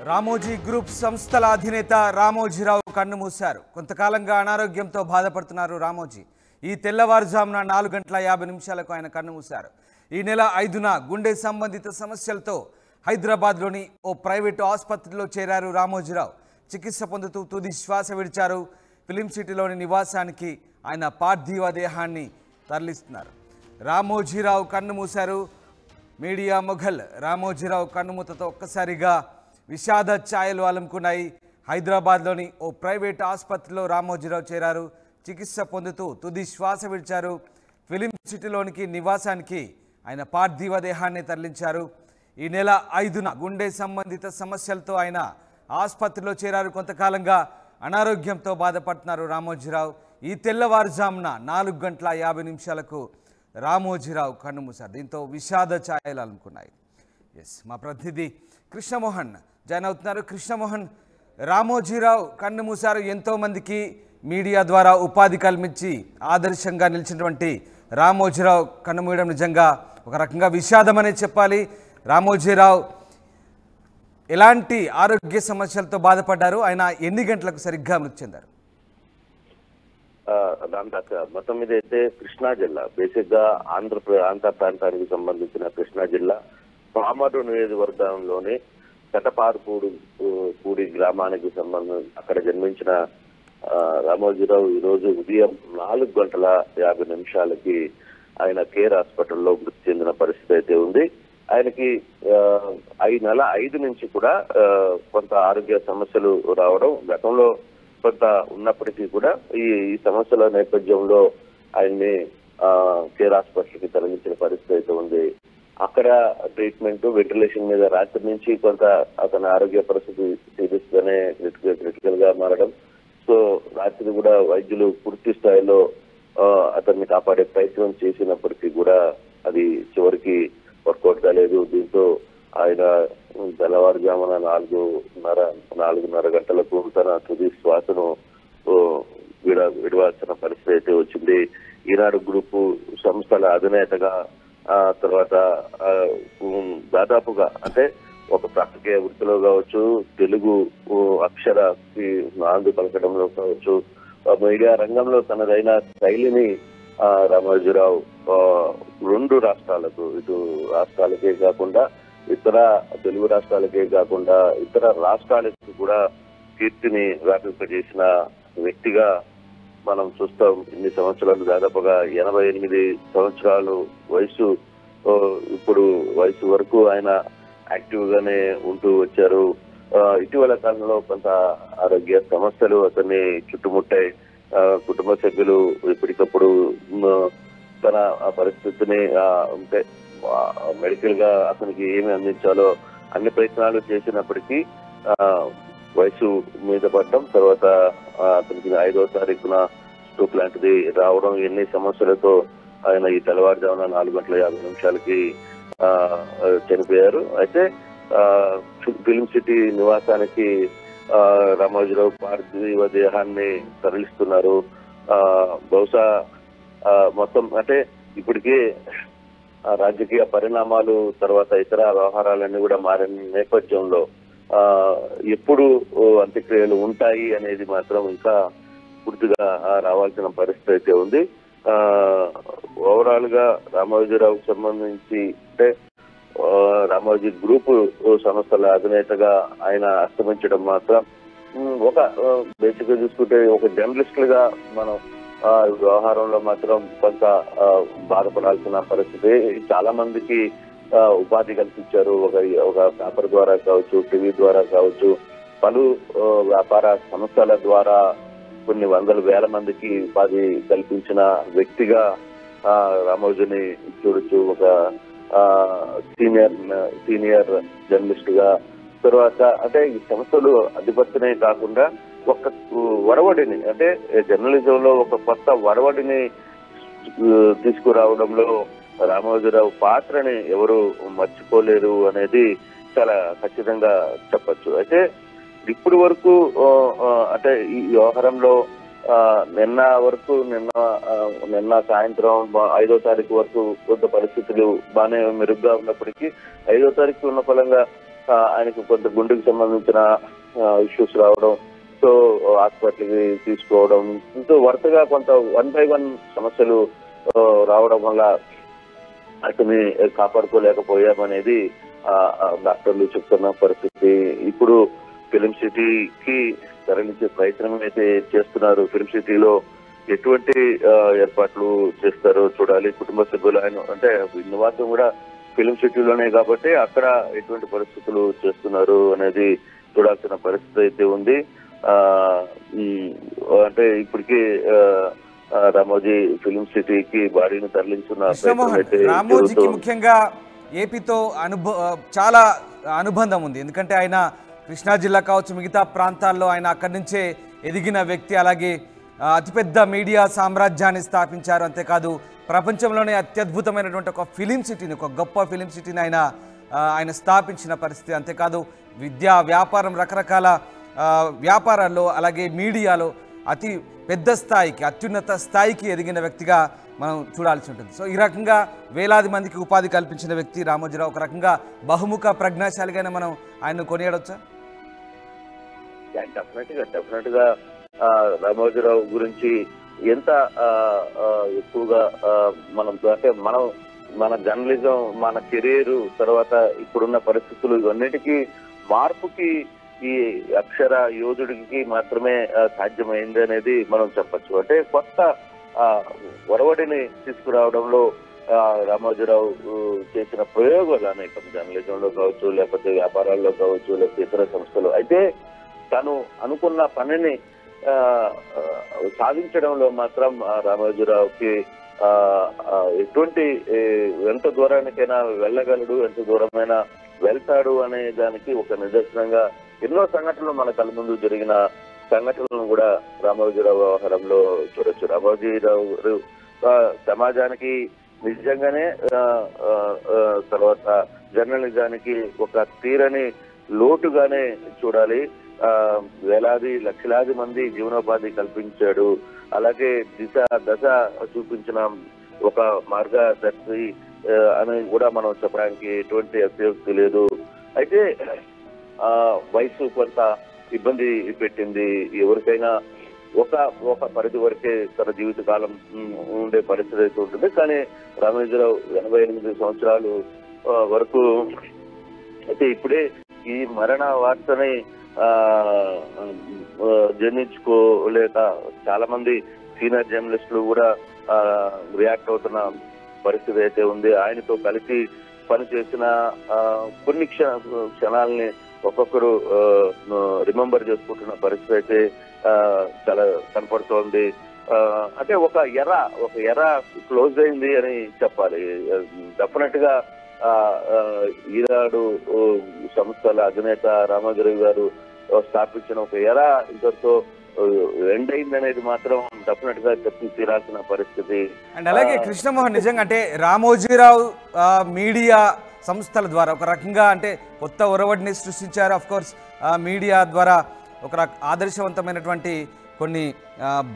Ramoji group సంస్థల అధినేత రామోజీరావు కన్నుమూశారు. కొంతకాలంగా అనారోగ్యంతో బాధపడుతున్నారు రామోజీ. ఈ తెల్లవారుజామున 4:50 ఆయన కన్నుమూశారు. ఈ నెల 5న గుండె సంబంధిత సమస్యలతో హైదరాబాద్లోని ఓ ప్రైవేటు ఆసుపత్రిలో చేరారు రామోజీరావు. చికిత్స పొందుతూ తుది శ్వాస విడిచారు. ఫిలిం సిటీలోని నివాసానికి ఆయన పార్థివ దేహాన్ని తరలిస్తున్నారు. రామోజీరావు కన్నుమూశారు. మీడియా మొఘల్ రామోజీరావు కన్నుమూతతో ఒక్కసారిగా విషాద ఛాయలు అలుముకున్నాయి. హైదరాబాద్లోని ఓ ప్రైవేట్ ఆసుపత్రిలో రామోజీరావు చేరారు. చికిత్స పొందుతూ తుది శ్వాస విడిచారు. ఫిలిం సిటీలోనికి నివాసానికి ఆయన పార్థివ దేహాన్ని తరలించారు. ఈ నెల 5న గుండె సంబంధిత సమస్యలతో ఆయన ఆసుపత్రిలో చేరారు. కొంతకాలంగా అనారోగ్యంతో బాధపడుతున్నారు రామోజీరావు. ఈ తెల్లవారుజామున 4:50 రామోజీరావు కన్నుమూశారు. దీంతో విషాద ఛాయలు అలుముకున్నాయి. మా ప్రతినిధి కృష్ణమోహన్ జాయిన్ అవుతున్నారు. కృష్ణమోహన్, రామోజీరావు కన్నుమూశారు. ఎంతోమందికి మీడియా ద్వారా ఉపాధి కల్పించి ఆదర్శంగా నిలిచినటువంటి రామోజీరావు కన్నుమూయడం నిజంగా ఒక రకంగా విషాదమనే చెప్పాలి. రామోజీరావు ఎలాంటి ఆరోగ్య సమస్యలతో బాధపడ్డారు? ఆయన ఎన్ని గంటలకు సరిగ్గా మృతి చెందారు? మొత్తం మీద అయితే కృష్ణా జిల్లా, బేసిక్ గా ఆంధ్ర ప్రాంతానికి సంబంధించిన కృష్ణా జిల్లా పామరు నియోజకవర్గంలోని కటపారుపూడి గ్రామానికి అక్కడ జన్మించిన రామోజీరావు ఈ రోజు ఉదయం 4:50 ఆయన కేర్ హాస్పిటల్లో మృతి చెందిన పరిస్థితి అయితే ఉంది. ఆయనకి ఈ నెల 5 నుంచి కూడా కొంత ఆరోగ్య సమస్యలు రావడం గతంలో కొంత ఉన్నప్పటికీ కూడా ఈ సమస్యల నేపథ్యంలో ఆయన్ని కేర్ హాస్పిటల్ కి తరలించిన పరిస్థితి అయితే ఉంది. అక్కడ ట్రీట్మెంట్, వెంటిలేషన్ మీద రాత్రి నుంచి కొంత అతని ఆరోగ్య పరిస్థితి సీరియస్ గానే క్రిటికల్ గా మారడం. సో రాత్రి కూడా వైద్యులు పూర్తి స్థాయిలో అతన్ని కాపాడే ప్రయత్నం చేసినప్పటికీ కూడా అది చివరికి వర్కౌట్ కాలేదు. దీంతో ఆయన తెల్లవారుజామున 4:30 గంటలకు తన తుది శ్వాసను విడవాల్సిన పరిస్థితి అయితే వచ్చింది. ఈనాడు గ్రూపు సంస్థల అధినేతగా తర్వాత దాదాపుగా అంటే ఒక ప్రాక్టికే వృత్తిలో కావచ్చు, తెలుగు అక్షరకి నాంది పలకడంలో కావచ్చు, మీడియా రంగంలో తనదైన శైలిని రామోజీరావు 2 రాష్ట్రాలకు, ఇటు రాష్ట్రాలకే కాకుండా ఇతర తెలుగు రాష్ట్రాలకే కాకుండా ఇతర రాష్ట్రాలకు కూడా కీర్తిని వ్యాపింపజేసిన వ్యక్తిగా మనం చూస్తాం. ఇన్ని సంవత్సరాలు, దాదాపుగా 88 సంవత్సరాలు వయసు. ఇప్పుడు వయసు వరకు ఆయన యాక్టివ్ గానే ఉంటూ వచ్చారు. ఇటీవల కాలంలో కొంత ఆరోగ్య సమస్యలు అతన్ని చుట్టుముట్టాయి. కుటుంబ సభ్యులు ఎప్పటికప్పుడు తన పరిస్థితిని అంటే మెడికల్ గా అతనికి ఏమి అందించాలో అన్ని ప్రయత్నాలు చేసినప్పటికీ వయసు మీద పడడం, తర్వాత అతనికి 5వ తారీఖున స్ట్రోక్ లాంటిది రావడం, ఎన్ని సమస్యలతో ఆయన ఈ తెల్లవారుజామున 4:50 చనిపోయారు. అయితే ఫిలిం సిటీ నివాసానికి రామోజీరావు పార్థివ దేహాన్ని తరలిస్తున్నారు. బహుశా మొత్తం అంటే ఇప్పటికే రాజకీయ పరిణామాలు, తర్వాత ఇతర వ్యవహారాలన్నీ కూడా మారిన నేపథ్యంలో ఎప్పుడు అంత్యక్రియలు ఉంటాయి అనేది మాత్రం ఇంకా పూర్తిగా రావాల్సిన పరిస్థితి అయితే ఉంది. ఓవరాల్ గా రామోజీరావుకు సంబంధించి అంటే రామోజీ గ్రూప్ సంస్థల అధినేతగా ఆయన అస్తమించడం మాత్రం ఒక బేసిక్ గా చూసుకుంటే ఒక జర్నలిస్ట్ గా మనం వ్యవహారంలో మాత్రం కొంత బాధపడాల్సిన పరిస్థితి. చాలా మందికి ఉపాధి కల్పించారు. ఒక పేపర్ ద్వారా కావచ్చు, టీవీ ద్వారా కావచ్చు, పలు వ్యాపార సంస్థల ద్వారా కొన్ని వందల వేల మందికి ఉపాధి కల్పించిన వ్యక్తిగా రామోజీని చూడొచ్చు. ఒక సీనియర్ జర్నలిస్ట్ గా, తర్వాత అంటే ఈ సంస్థలు అధిపత్యనే కాకుండా ఒక వరవడిని, అంటే జర్నలిజంలో ఒక కొత్త వరవడిని తీసుకురావడంలో రామోజీరావు పాత్రని ఎవరు మర్చిపోలేరు అనేది చాలా ఖచ్చితంగా చెప్పచ్చు. అయితే ఇప్పుడు వరకు అంటే ఈ వ్యవహారంలో నిన్న సాయంత్రం 5వ తారీఖు వరకు కొంత పరిస్థితులు బాగానే మెరుగ్గా ఉన్నప్పటికీ 5వ తారీఖు ఉన్న ఫలంగా ఆయనకు కొంత గుండెకి సంబంధించిన ఇష్యూస్ రావడం, సో హాస్పిటల్కి తీసుకోవడం, ఇంతో వరుసగా కొంత 1 by 1 సమస్యలు రావడం వల్ల అతన్ని కాపాడుకోలేకపోయామనేది డాక్టర్లు చెప్తున్న పరిస్థితి. ఇప్పుడు ఫిలిం సిటీకి తరలించే ప్రయత్నం అయితే చేస్తున్నారు. ఫిలిం సిటీలో ఎటువంటి ఏర్పాట్లు చేస్తారో చూడాలి. కుటుంబ సభ్యులు ఆయన అంటే నివాసం కూడా ఫిలిం సిటీలోనే కాబట్టి అక్కడ ఎటువంటి పరిస్థితులు చేస్తున్నారు అనేది చూడాల్సిన పరిస్థితి అయితే ఉంది. అంటే ఇప్పటికీ రామోజీ ఫిలిం సిటీకి బాడీని తరలించున్న రామోజీకి ముఖ్యంగా ఏపీతో చాలా అనుబంధం ఉంది. ఎందుకంటే ఆయన కృష్ణా జిల్లా కావచ్చు, మిగతా ప్రాంతాల్లో ఆయన అక్కడి నుంచే ఎదిగిన వ్యక్తి. అలాగే అతిపెద్ద మీడియా సామ్రాజ్యాన్ని స్థాపించారు. అంతేకాదు ప్రపంచంలోనే అత్యద్భుతమైనటువంటి ఒక ఫిలిం సిటీని, ఒక గొప్ప ఫిలిం సిటీని ఆయన స్థాపించిన పరిస్థితి. అంతేకాదు విద్యా, వ్యాపారం, రకరకాల వ్యాపారాల్లో అలాగే మీడియాలో అతి పెద్ద స్థాయికి, అత్యున్నత స్థాయికి ఎదిగిన వ్యక్తిగా మనం చూడాల్సి ఉంటుంది. సో ఈ రకంగా వేలాది మందికి ఉపాధి కల్పించిన వ్యక్తి రామోజీరావు. ఒక రకంగా బహుముఖ ప్రజ్ఞాశాలిగానే మనం ఆయన్ను కొనియాడొచ్చా? డెఫినెట్ గా రామోజీరావు గురించి ఎంత ఎక్కువగా మనం అంటే మన జర్నలిజం, మన కెరీర్, తర్వాత ఇప్పుడున్న పరిస్థితులు ఇవన్నిటికీ మార్పుకి ఈ అక్షర యోధుడికి మాత్రమే సాధ్యమైంది అనేది మనం చెప్పచ్చు. అంటే కొత్త ఒరవడిని తీసుకురావడంలో రామోజీరావు చేసిన ప్రయోగాలు అనేకం, జర్నలిజంలో కావచ్చు, లేకపోతే వ్యాపారాల్లో కావచ్చు, లేకపోతే ఇతర సంస్థలు. అయితే తను అనుకున్న పనిని సాధించడంలో మాత్రం రామోజీరావుకి ఎటువంటి ఎంత దూరానికైనా వెళ్ళగలడు, ఎంత దూరమైనా వెళ్తాడు అనే దానికి ఒక నిదర్శనంగా ఎన్నో సంఘటనలు మన కళ్ళ ముందు జరిగిన సంఘటనలను కూడా రామోజీరావు వ్యవహారంలో చూడొచ్చు. రామోజీరావు గారు సమాజానికి నిజంగానే తర్వాత జర్నలిజానికి ఒక తీరని లోటుగానే చూడాలి. వేలాది లక్షలాది మంది జీవనోపాధి కల్పించాడు. అలాగే దశ చూపించిన ఒక మార్గదర్శి అని కూడా మనం చెప్పడానికి ఎటువంటి అతిశయోక్తి లేదు. అయితే వయసు కొంత ఇబ్బంది పెట్టింది. ఎవరికైనా ఒక పరిధి వరకే తన జీవితకాలం ఉండే పరిస్థితి అయితే ఉంటుంది. కానీ రామోజీరావు 88 సంవత్సరాలు వరకు అయితే ఇప్పుడే ఈ మరణ వార్తని జర్నించుకోలేక చాలా మంది సీనియర్ జర్నలిస్టులు కూడా రియాక్ట్ అవుతున్న పరిస్థితి అయితే ఉంది. ఆయనతో కలిసి పనిచేసిన కొన్ని క్షణాలని ఒక్కొక్కరు రిమెంబర్ చేసుకుంటున్న పరిస్థితి అయితే చాలా కనపడుతోంది. అంటే ఒక ఎర క్లోజ్ అయింది అని చెప్పాలి. డెఫినెట్ గా ఈనాడు సంస్థల అధినేత రామోజీరావు గారు స్థాపించిన ఒక ఎర ఇంతతో ఎండ్ అయింది అనేది మాత్రం డెఫినెట్ గా చెప్పి తీరాల్సిన పరిస్థితి. అండ్ అలాగే కృష్ణమోహన్, నిజంగా అంటే రామోజీరావు మీడియా సంస్థల ద్వారా ఒక రకంగా అంటే కొత్త ఒరవడిని సృష్టించారు. అఫ్ కోర్స్ మీడియా ద్వారా ఒక ఆదర్శవంతమైనటువంటి కొన్ని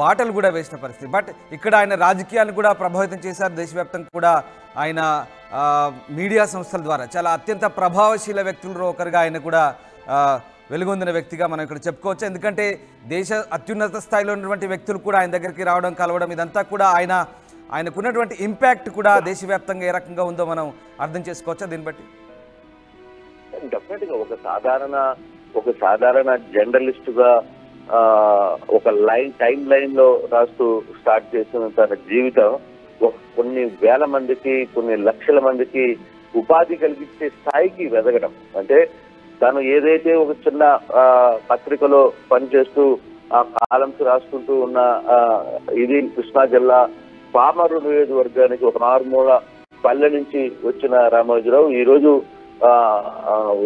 బాటలు కూడా వేసిన పరిస్థితి. బట్ ఇక్కడ ఆయన రాజకీయాలను కూడా ప్రభావితం చేశారు. దేశవ్యాప్తంగా కూడా ఆయన మీడియా సంస్థల ద్వారా చాలా అత్యంత ప్రభావశీల వ్యక్తులలో ఒకరిగా ఆయన కూడా వెలుగొందిన వ్యక్తిగా మనం ఇక్కడ చెప్పుకోవచ్చు. ఎందుకంటే దేశ అత్యున్నత స్థాయిలో ఉన్నటువంటి వ్యక్తులు కూడా ఆయన దగ్గరికి రావడం, కలవడం, ఇదంతా కూడా ఆయనకున్నటువంటి ఇంపాక్ట్ కూడా దేశవ్యాప్తంగా ఏ రకంగా ఉందో మనం అర్థం చేసుకోవచ్చా దీన్ని బట్టి? డెఫినెట్ గా ఒక సాధారణ జర్నలిస్ట్ గా ఒక టైం లైన్ లో రాస్తూ స్టార్ట్ చేసిన తన జీవితం కొన్ని వేల మందికి, కొన్ని లక్షల మందికి ఉపాధి కలిగించే స్థాయికి వెదగడం. అంటే తను ఏదైతే ఒక చిన్న పత్రికలో పనిచేస్తూ ఆ కాలమ్స్ రాసుకుంటూ ఉన్న ఇది కృష్ణా జిల్లా పామరు నియోజకవర్గానికి ఒక మారుమూల పల్లె నుంచి వచ్చిన రామోజీరావు ఈరోజు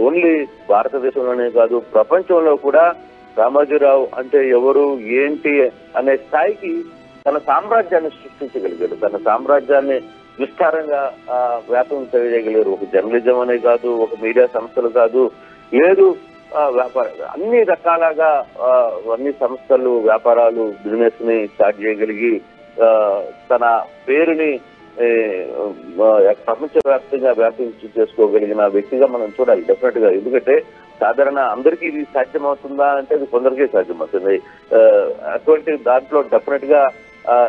ఓన్లీ భారతదేశంలోనే కాదు ప్రపంచంలో కూడా రామోజీరావు అంటే ఎవరు ఏంటి అనే స్థాయికి తన సామ్రాజ్యాన్ని సృష్టించగలిగాడు. తన సామ్రాజ్యాన్ని విస్తారంగా వ్యాపకం చేయగలిగారు. ఒక జర్నలిజం అనే కాదు, ఒక మీడియా సంస్థలు కాదు, లేదు అన్ని రకాలుగా అన్ని సంస్థలు, వ్యాపారాలు, బిజినెస్ ని స్టార్ట్ చేయగలిగి తన పేరుని ప్రపంచవ్యాప్తంగా వ్యాపించి చేసుకోగలిగిన వ్యక్తిగా మనం చూడాలి డెఫినెట్ గా. ఎందుకంటే సాధారణ అందరికీ ఇది సాధ్యమవుతుందా అంటే అది కొందరికే సాధ్యమవుతుంది. అటువంటి దాంట్లో డెఫినెట్ గా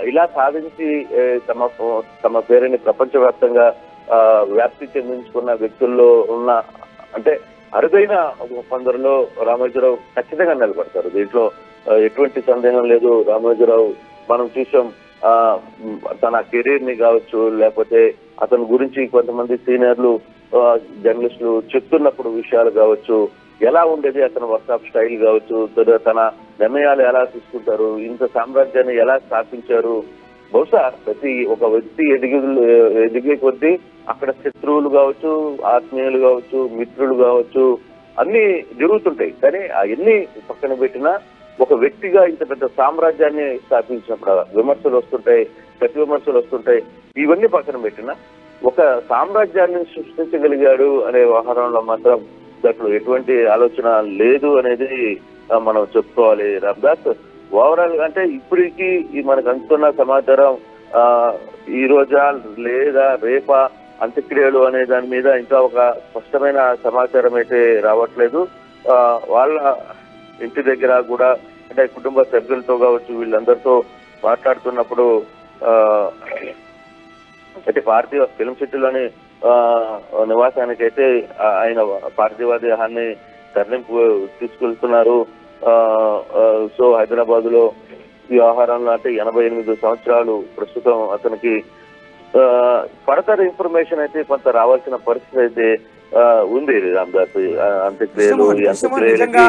ఇలా సాధించి తమ పేరుని ప్రపంచవ్యాప్తంగా వ్యాప్తి చెందించుకున్న వ్యక్తుల్లో ఉన్న అంటే అరుదైన కొందరిలో రామోజీరావు ఖచ్చితంగా నిలబడతారు. దీంట్లో ఎటువంటి సందేహం లేదు. రామోజీరావు మనం చూసాం తన కెరీర్ ని కావచ్చు, లేకపోతే అతని గురించి కొంతమంది సీనియర్లు జర్నలిస్టులు చెప్తున్నప్పుడు విషయాలు కావచ్చు, ఎలా ఉండేది అతని వర్క్ స్టైల్ కావచ్చు, తన నిర్ణయాలు ఎలా తీసుకుంటారు, ఇంత సామ్రాజ్యాన్ని ఎలా స్థాపించారు. బహుశా ప్రతి ఒక వ్యక్తి ఎదిగే కొద్దీ అక్కడ శత్రువులు కావచ్చు, ఆత్మీయులు కావచ్చు, మిత్రులు కావచ్చు, అన్ని జరుగుతుంటాయి. కానీ అవన్నీ పక్కన పెట్టినా ఒక వ్యక్తిగా ఇంత పెద్ద సామ్రాజ్యాన్ని స్థాపించినప్పుడు విమర్శలు వస్తుంటాయి, ప్రతి విమర్శలు వస్తుంటాయి. ఇవన్నీ పక్కన పెట్టినా ఒక సామ్రాజ్యాన్ని సృష్టించగలిగాడు అనే వ్యవహారంలో మాత్రం దాంట్లో ఎటువంటి ఆలోచన లేదు అనేది మనం చెప్పుకోవాలి. రామదాస్ ఓవరాల్ అంటే ఇప్పటికీ మనకు అందుతున్న సమాచారం ఈ రోజా లేదా రేపా అంత్యక్రియలు అనే దాని మీద ఇంకా ఒక స్పష్టమైన సమాచారం అయితే రావట్లేదు. వాళ్ళ ఇంటి దగ్గర కూడా అంటే కుటుంబ సభ్యులతో కావచ్చు వీళ్ళందరితో మాట్లాడుతున్నప్పుడు అయితే పార్థివ ఫిల్మ్ సిటీలోని నివాసానికి అయితే ఆయన పార్థివ దేహాన్ని తరలింపు తీసుకెళ్తున్నారు. సో హైదరాబాద్ లో ఈ వ్యవహారంలో అంటే 88 సంవత్సరాలు ప్రస్తుతం అతనికి ఫర్దర్ ఇన్ఫర్మేషన్ అయితే కొంత రావాల్సిన పరిస్థితి అయితే ఉంది. రామదాస్ అంత్యక్రియలు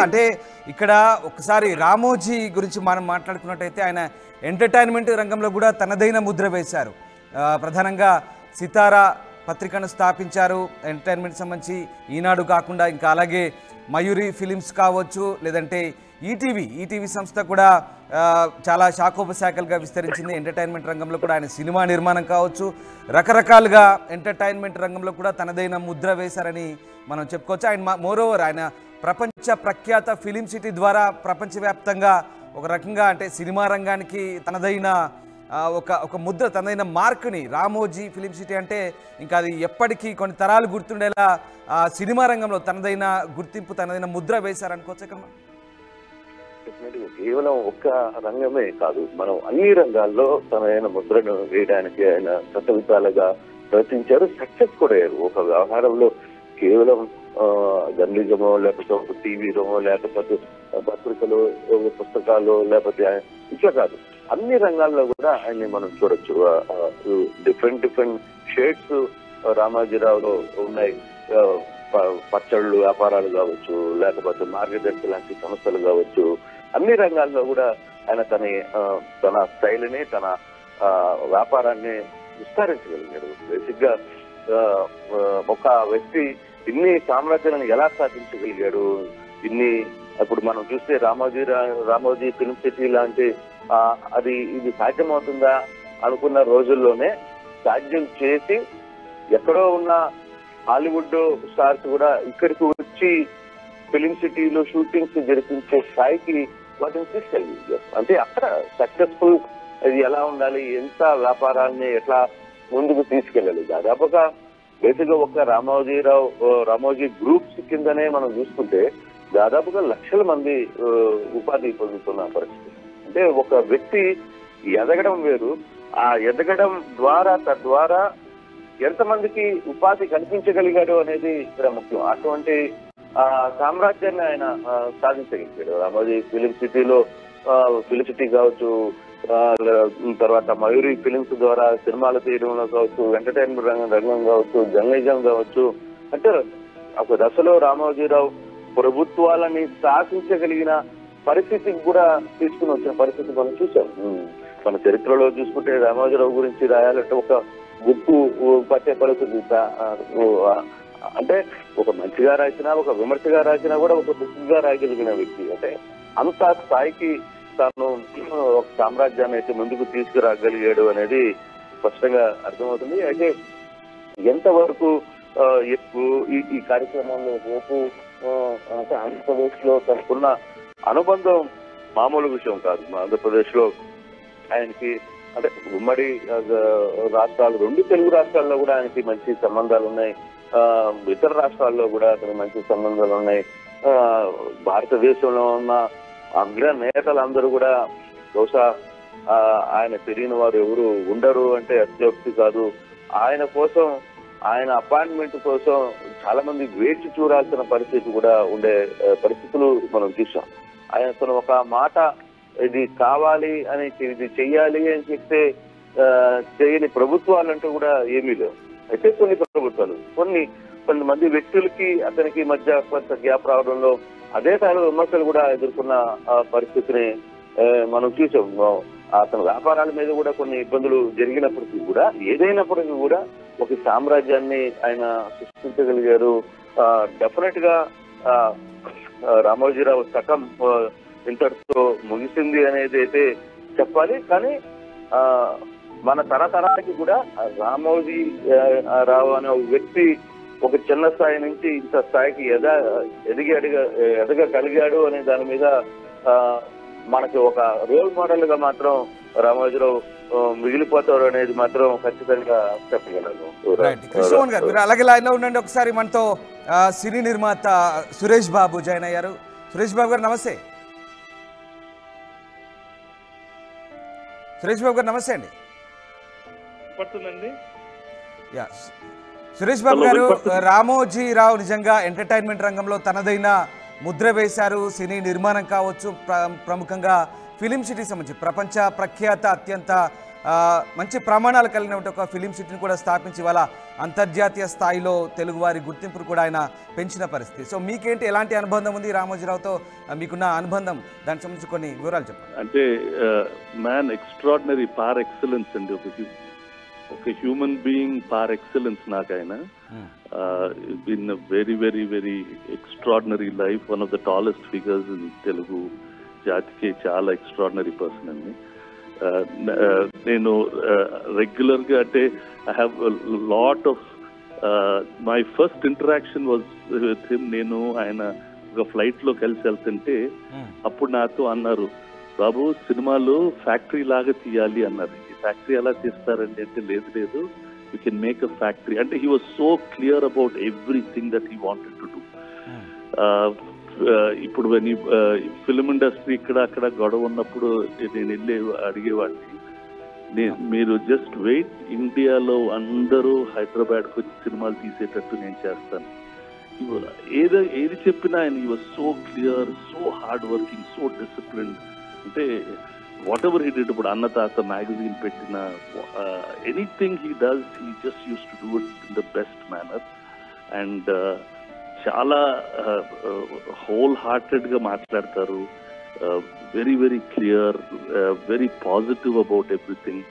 అంటే ఇక్కడ ఒకసారి రామోజీ గురించి మనం మాట్లాడుకున్నట్టయితే ఆయన ఎంటర్టైన్మెంట్ రంగంలో కూడా తనదైన ముద్ర వేశారు. ప్రధానంగా సితారా పత్రికను స్థాపించారు. ఎంటర్టైన్మెంట్ సంబంధించి ఈనాడు కాకుండా ఇంకా అలాగే మయూరి ఫిలిమ్స్ కావచ్చు, లేదంటే ఈటీవీ సంస్థ కూడా చాలా శాఖోపశాఖలుగా విస్తరించింది. ఎంటర్టైన్మెంట్ రంగంలో కూడా ఆయన సినిమా నిర్మాణం కావచ్చు, రకరకాలుగా ఎంటర్టైన్మెంట్ రంగంలో కూడా తనదైన ముద్ర వేశారని మనం చెప్పుకోవచ్చు. ఆయన మోరోవర్ ఆయన ప్రపంచ ప్రఖ్యాత ఫిలిం సిటీ ద్వారా ప్రపంచవ్యాప్తంగా ఒక రకంగా అంటే సినిమా రంగానికి తనదైన ఒక ముద్ర, తనదైన మార్కుని రామోజీ ఫిలిం సిటీ అంటే ఇంకా అది ఎప్పటికీ కొన్ని తరాలు గుర్తుండేలా సినిమా రంగంలో తనదైన గుర్తింపు, తనదైన ముద్ర వేశారనుకోవచ్చు. ఇక్కడ కేవలం ఒక్క రంగమే కాదు, మనం అన్ని రంగాల్లో తనదైన ముద్రను వేయడానికి ఆయన శతవిధాలుగా ప్రయత్నించారు. సక్సెస్ కూడా అయ్యారు. ఒక వ్యవహారంలో కేవలం జర్నలిజమో లేకపోతే ఒక టీవీలో లేకపోతే పత్రికలు పుస్తకాలు లేకపోతే ఇట్లా కాదు, అన్ని రంగాల్లో కూడా ఆయన్ని మనం చూడొచ్చు. డిఫరెంట్ షేడ్స్ రామోజీరావులో ఉన్నాయి. పచ్చళ్ళు వ్యాపారాలు కావచ్చు, లేకపోతే మార్గదర్శి లాంటి సంస్థలు కావచ్చు, అన్ని రంగాల్లో కూడా ఆయన తన స్టైల్ని తన వ్యాపారాన్ని విస్తరించగలిగాడు. బేసిక్ గా ఒక వ్యక్తి ఇన్ని సామ్రాజ్యాలను ఎలా స్థాపించగలిగాడు, ఇప్పుడు మనం చూస్తే రామోజీ ఫిల్మ్ సిటీ లాంటి ఇది సాధ్యమవుతుందా అనుకున్న రోజుల్లోనే సాధ్యం చేసి ఎక్కడో ఉన్న హాలీవుడ్ స్టార్స్ కూడా ఇక్కడికి వచ్చి ఫిలిం సిటీలో షూటింగ్స్ జరిపించే స్థాయికి వాటిని తీసుకెళ్ళి అంటే అక్కడ సక్సెస్ఫుల్ అది ఎలా ఉండాలి, ఎంత వ్యాపారాన్ని ఎట్లా ముందుకు తీసుకెళ్ళాలి. దాదాపుగా బేసిక్గా ఒక రామోజీ గ్రూప్స్ కిందనే మనం చూసుకుంటే దాదాపుగా లక్షల మంది ఉపాధి పొందుతున్న పరిస్థితి. అంటే ఒక వ్యక్తి ఎదగడం వేరు, ఆ ఎదగడం తద్వారా ఎంతమందికి ఉపాధి కల్పించగలిగాడు అనేది ఇక్కడ ముఖ్యం. అటువంటి సామ్రాజ్యాన్ని ఆయన సాధించగలిగాడు. రామోజీ ఫిలిం సిటీ కావచ్చు, తర్వాత మయూరి ఫిలిమ్స్ ద్వారా సినిమాలు తీయడంలో కావచ్చు, ఎంటర్టైన్మెంట్ రంగం కావచ్చు, జర్నలిజం కావచ్చు, అంటే ఒక దశలో రామోజీరావు ప్రభుత్వాలని శాసించగలిగిన పరిస్థితికి కూడా తీసుకుని వచ్చిన పరిస్థితి మనం చూసాం. మన చరిత్రలో చూసుకుంటే రామోజీరావు గురించి రాయాలంటే ఒక గుర్తు పట్టే పరిస్థితి. అంటే ఒక మంచిగా రాసినా, ఒక విమర్శగా రాసినా కూడా ఒక బుక్గా రాయగలిగిన వ్యక్తి. అంటే అంత స్థాయికి తాను ఒక సామ్రాజ్యాన్ని అయితే ముందుకు తీసుకురాగలిగాడు అనేది స్పష్టంగా అర్థమవుతుంది. అయితే ఎంతవరకు ఈ కార్యక్రమంలో రేపు అంటే ఆంధ్రప్రదేశ్ లో తనకున్న అనుబంధం మామూలు విషయం కాదు. ఆంధ్రప్రదేశ్ లో ఆయనకి అంటే ఉమ్మడి రాష్ట్రాలు, 2 తెలుగు రాష్ట్రాల్లో కూడా ఆయనకి మంచి సంబంధాలు ఉన్నాయి. ఇతర రాష్ట్రాల్లో కూడా అతనికి మంచి సంబంధాలు ఉన్నాయి. భారతదేశంలో ఉన్న అగ్ర నేతలందరూ కూడా బహుశా ఆయన తెలియని వారు ఎవరు ఉండరు అంటే అత్యోక్తి కాదు. ఆయన కోసం, ఆయన అపాయింట్మెంట్ కోసం చాలా మంది వేచి చూడాల్సిన పరిస్థితి కూడా ఉండే పరిస్థితులు మనం చూసాం. ఆయన ఒక మాట ఇది కావాలి అని, ఇది చెయ్యాలి అని చెప్తే చేయని ప్రభుత్వాలంటూ కూడా ఏమీ లేవు. అయితే కొన్ని ప్రభుత్వాలు, కొంతమంది వ్యక్తులకి అతనికి మధ్య కొంత గ్యాప్ రావడంలో అదే స్థాయిలో విమర్శలు కూడా ఎదుర్కొన్న పరిస్థితిని మనం చూసాం. అతని వ్యాపారాల మీద కూడా కొన్ని ఇబ్బందులు జరిగినప్పటికీ కూడా, ఏదైనప్పటికీ కూడా ఒక సామ్రాజ్యాన్ని ఆయన సృష్టించగలిగారు. డెఫినెట్ గా రామోజీరావు శకం ఇంతటితో ముగిసింది అనేది అయితే చెప్పాలి. కానీ మన తరతరానికి కూడా రామోజీ రావు అనే వ్యక్తి ఒక చిన్న స్థాయి నుంచి ఇంత స్థాయికి ఎదగగలిగాడు అనే దాని మీద మనకి ఒక రోల్ మోడల్ గా మాత్రం రామోజీరావు మిగిలిపోతారు అనేది మాత్రం ఖచ్చితంగా చెప్పగలను. కృష్ణమోహన్ గారు, మీరు అలాగే లైన్ లో ఉండండి. ఒకసారి మనతో సినీ నిర్మాత సురేష్ బాబు జాయిన్ అయ్యారు. సురేష్ బాబు గారు నమస్తే. సురేష్ బాబు గారు నమస్తే అండి. సురేష్ బాబు గారు, రామోజీరావు నిజంగా ఎంటర్టైన్మెంట్ రంగంలో తనదైన ముద్ర వేశారు. సినీ నిర్మాణం కావచ్చు, ప్రముఖంగా ఫిలిం సిటీ సంబంధించి ప్రపంచ ప్రఖ్యాత అత్యంత మంచి ప్రమాణాలు కలిగిన ఒక ఫిలిం సిటీని కూడా స్థాపించి వాళ్ళ అంతర్జాతీయ స్థాయిలో తెలుగువారి గుర్తింపును కూడా ఆయన పెంచిన పరిస్థితి. సో మీకేంటి, ఎలాంటి అనుబంధం ఉంది రామోజీరావుతో, మీకున్న అనుబంధం, దానికి సంబంధించి కొన్ని వివరాలు చెప్పండి. అంటే మ్యాన్ ఎక్స్ట్రాడినరీ పార్ ఎక్సలెన్స్ అండి, ఒక హ్యూమన్ బీయింగ్ పార్ ఎక్సలెన్స్ నాకు ఆయన. Been very very very extraordinary life, one of the tallest figures in Telugu జాతికి చాలా ఎక్స్ట్రాడినరీ పర్సన్ అండి. నేను రెగ్యులర్గా అంటే I have lot of my first interaction was with him. నేను ఆయన ఒక ఫ్లైట్లో కలిసి వెళ్తుంటే అప్పుడు నాతో అన్నారు, బాబు సినిమాలు ఫ్యాక్టరీ లాగా తీయాలి అన్నారు. ఈ ఫ్యాక్టరీ ఎలా తీస్తారండి అంటే, లేదు you can make a factory. అంటే he was so clear about everything that he wanted to do. ఇప్పుడు ఫిలిం ఇండస్ట్రీ ఇక్కడ అక్కడ గొడవ ఉన్నప్పుడు నేను వెళ్ళి అడిగేవాడిని, మీరు జస్ట్ వెయిట్, ఇండియాలో అందరూ హైదరాబాద్కి వచ్చి సినిమాలు తీసేటట్టు నేను చేస్తాను. ఏది చెప్పినా ఆయన ఈ was so clear, so hard working, so discipline. అంటే వాట్ ఎవర్ హీ డిడ్, ఇప్పుడు అన్నదాత మ్యాగజైన్ పెట్టిన anything he does, he just use to do it in the best manner. And చాలా హోల్ హార్టెడ్గా మాట్లాడతారు, very very clear, very positive about everything.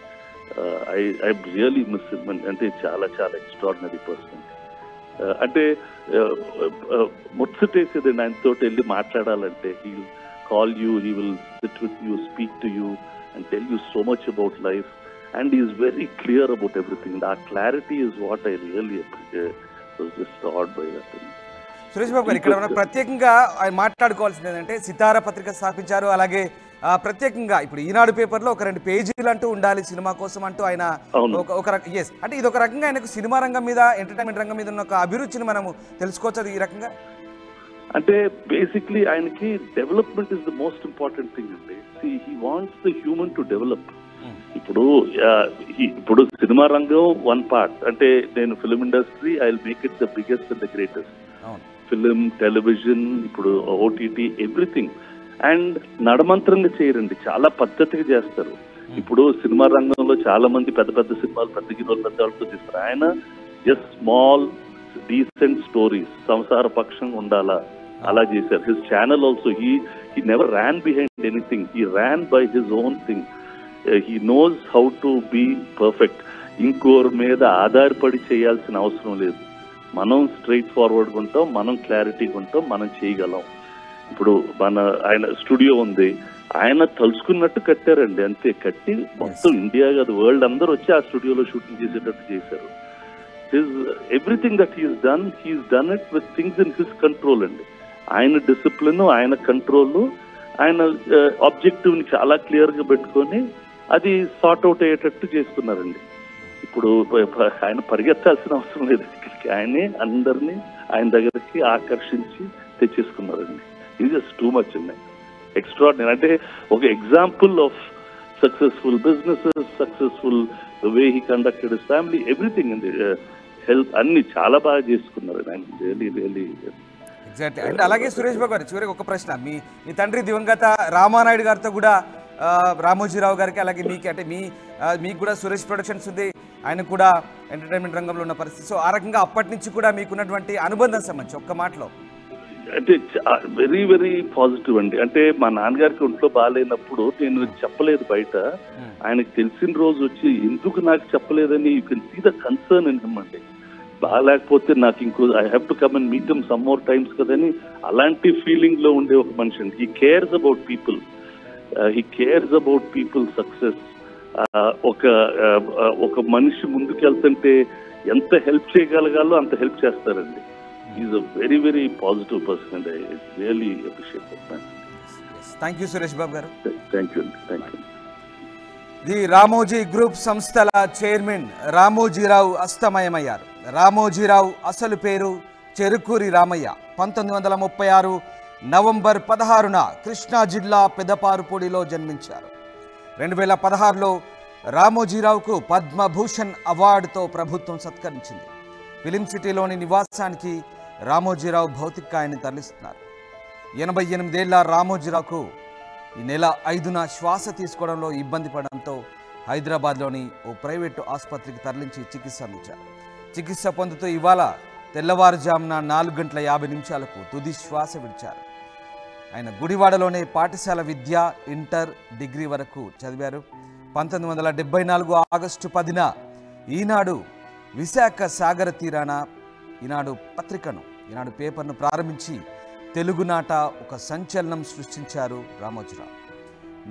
I really miss him. అంటే చాలా చాలా extraordinary person. అంటే ముచ్చటేసేదండి ఆయనతో వెళ్ళి మాట్లాడాలంటే. He will call you, he will sit with you, speak to you and tell you so much about life. And he is very clear about everything. ఆ clarity is what I really just awed by that. Suresh Babu garu, ఇక్కడ మనం ప్రత్యేకంగా ఆయన మాట్లాడుకోవాల్సింది ఏంటంటే, సితార పత్రిక స్థాపించారు. అలాగే ప్రత్యేకంగా ఇప్పుడు ఈనాడు పేపర్లో ఒక 2 పేజీలు అంటూ ఉండాలి సినిమా కోసం అంటూ ఆయన అంటే ఇది ఒక రకంగా ఆయనకు సినిమా రంగం మీద, ఎంటర్టైన్మెంట్ రంగం మీద ఉన్న ఒక అభిరుచిని మనము తెలుసుకోవచ్చు ఈ రకంగా. అంటే బేసిక్లీ ఆయనకి development is the most important thing అండి. He wants the human to develop. ఇప్పుడు సినిమా రంగం వన్ పార్ట్. అంటే నేను film industry, I will make it the biggest and the greatest. Film, television, ఇప్పుడు ఓటీటీ, ఎవ్రీథింగ్. అండ్ నడమంత్రంగా చేయరండి, చాలా పద్ధతిగా చేస్తారు. ఇప్పుడు సినిమా రంగంలో చాలా మంది పెద్ద పెద్ద సినిమాలు పెద్ద హీరోలు పెద్ద వాళ్ళతో తీస్తారు. ఆయన జస్ట్ స్మాల్ డీసెంట్ స్టోరీస్, సంసార పక్షం ఉండాలా అలా చేశారు. His channel also, he never ran behind anything, he ran by his own thing. He knows how to be perfect. ఇంకోరి మీద ఆధారపడి చేయాల్సిన అవసరం లేదు. మనం స్ట్రైట్ ఫార్వర్డ్గా ఉంటాం, మనం క్లారిటీగా ఉంటాం, మనం చేయగలం. ఇప్పుడు ఆయన స్టూడియో ఉంది, ఆయన తలుచుకున్నట్టు కట్టారండి, అంతే. కట్టి మొత్తం ఇండియా కాదు, వరల్డ్ అందరూ వచ్చి ఆ స్టూడియోలో షూటింగ్ చేసేటట్టు చేశారు. Everything that he's done it with things in his control అండి. ఆయన డిసిప్లిన్, ఆయన కంట్రోల్, ఆయన ఆబ్జెక్టివ్ ని చాలా క్లియర్ గా పెట్టుకొని అది సార్ట్ అవుట్ అయ్యేటట్టు చేసుకున్నారండి. ఇప్పుడు ఆయన పరిగెత్తాల్సిన అవసరం లేదు, ఇక్కడికి ఆయనే అందరినీ ఆయన దగ్గరికి ఆకర్షించి తెచ్చేసుకున్నారండి. ఇది జస్ట్ టూ మచ్ అండి, ఎక్స్ట్రాడినరీ. అంటే ఒక example of successful businesses, successful the way he conducted his family, everything అండి, హెల్త్ అన్ని చాలా బాగా చేసుకున్నారు ఆయన. Really exactly. అండ్ అలాగే సురేష్ బాబు గారు, చివరికి ఒక ప్రశ్న, మీ తండ్రి దివంగత రామానాయుడు గారితో కూడా రామోజీరావు గారికి, అలాగే మీకు, అంటే మీకు కూడా సురేష్ ప్రొడక్షన్స్ ఉంది, ఆయన కూడా ఎంటర్టైన్మెంట్ రంగంలో ఉన్న పరిస్థితి. సో ఆ రకంగా అప్పటి నుంచి కూడా మీకున్నటువంటి అనుబంధం సంబంధించి ఒక్క మాటలో. అంటే వెరీ వెరీ పాజిటివ్ అండి. అంటే మా నాన్నగారికి ఒంట్లో బాగాలేనప్పుడు నేను చెప్పలేదు బయట, ఆయనకు తెలిసిన రోజు వచ్చి ఎందుకు నాకు చెప్పలేదని you can see the concern in him అండి. బాగాలేకపోతే నాకు ఇంకో I have to come and meet him some more times కదని అలాంటి ఫీలింగ్ లో ఉండే ఒక మనిషి అండి. He cares about people, he cares about people success. ఒక మనిషి ముందుకు వెళ్తుంటే ఎంత హెల్ప్ చేయగలగాలో అంత హెల్ప్ చేస్తారండి. Is a very very positive person and I really appreciate that. Thank you Suresh Babu garu. Thank you అండి, thank you. The Ramoji group సంస్థల చైర్మన్ రామోజీరావు అస్తమయమయ్యారు. రామోజీరావు అసలు పేరు చెరుకూరి రామయ్య. 1936 నవంబర్ 16న కృష్ణా జిల్లా పెదపారుపూడిలో జన్మించారు. 2016లో రామోజీరావుకు పద్మభూషణ్ అవార్డుతో ప్రభుత్వం సత్కరించింది. ఫిలిం సిటీలోని నివాసానికి రామోజీరావు భౌతికాయాన్ని తరలిస్తున్నారు. 88 ఏళ్ల రామోజీరావుకు ఈ నెల 5న శ్వాస తీసుకోవడంలో ఇబ్బంది పడడంతో హైదరాబాద్లోని ఓ ప్రైవేటు ఆసుపత్రికి తరలించి చికిత్స అందించారు. చికిత్స పొందుతూ ఇవాళ తెల్లవారుజామున 4:50 తుది శ్వాస విడిచారు. ఆయన గుడివాడలోనే పాఠశాల విద్య, ఇంటర్, డిగ్రీ వరకు చదివారు. 1974 ఆగస్టు 10న ఈనాడు విశాఖ సాగర తీరాన ఈనాడు పేపర్ను ప్రారంభించి తెలుగునాట ఒక సంచలనం సృష్టించారు రామోజీరావు.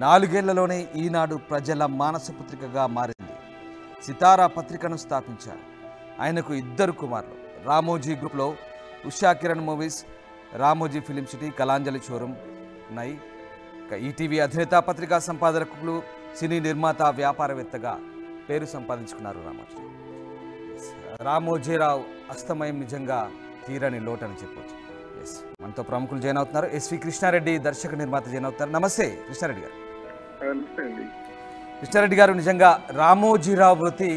4 ఏళ్లలోనే ఈనాడు ప్రజల మానసపుత్రికగా మారింది. సితారా పత్రికను స్థాపించారు. ఆయనకు 2 కుమారులు. రామోజీ గ్రూప్లో Usha Kiran movies, Ramoji film city, Kalanjali showroom ఉన్నాయి. ఈటీవీ అధినేత, పత్రికా సంపాదకులు, సినీ నిర్మాత, వ్యాపారవేత్తగా పేరు సంపాదించుకున్నారు రామోజీరావు. రామోజీరావు అస్తమయం నిజంగా తీరని లోటని చెప్పవచ్చు. ఎస్, మనతో ప్రముఖులు జాయిన్ అవుతున్నారు. ఎస్వి కృష్ణారెడ్డి దర్శక నిర్మాత జాయిన్ అవుతున్నారు. నమస్తే కృష్ణారెడ్డి గారు. కృష్ణారెడ్డి గారు, నిజంగా రామోజీరావు వృత్తి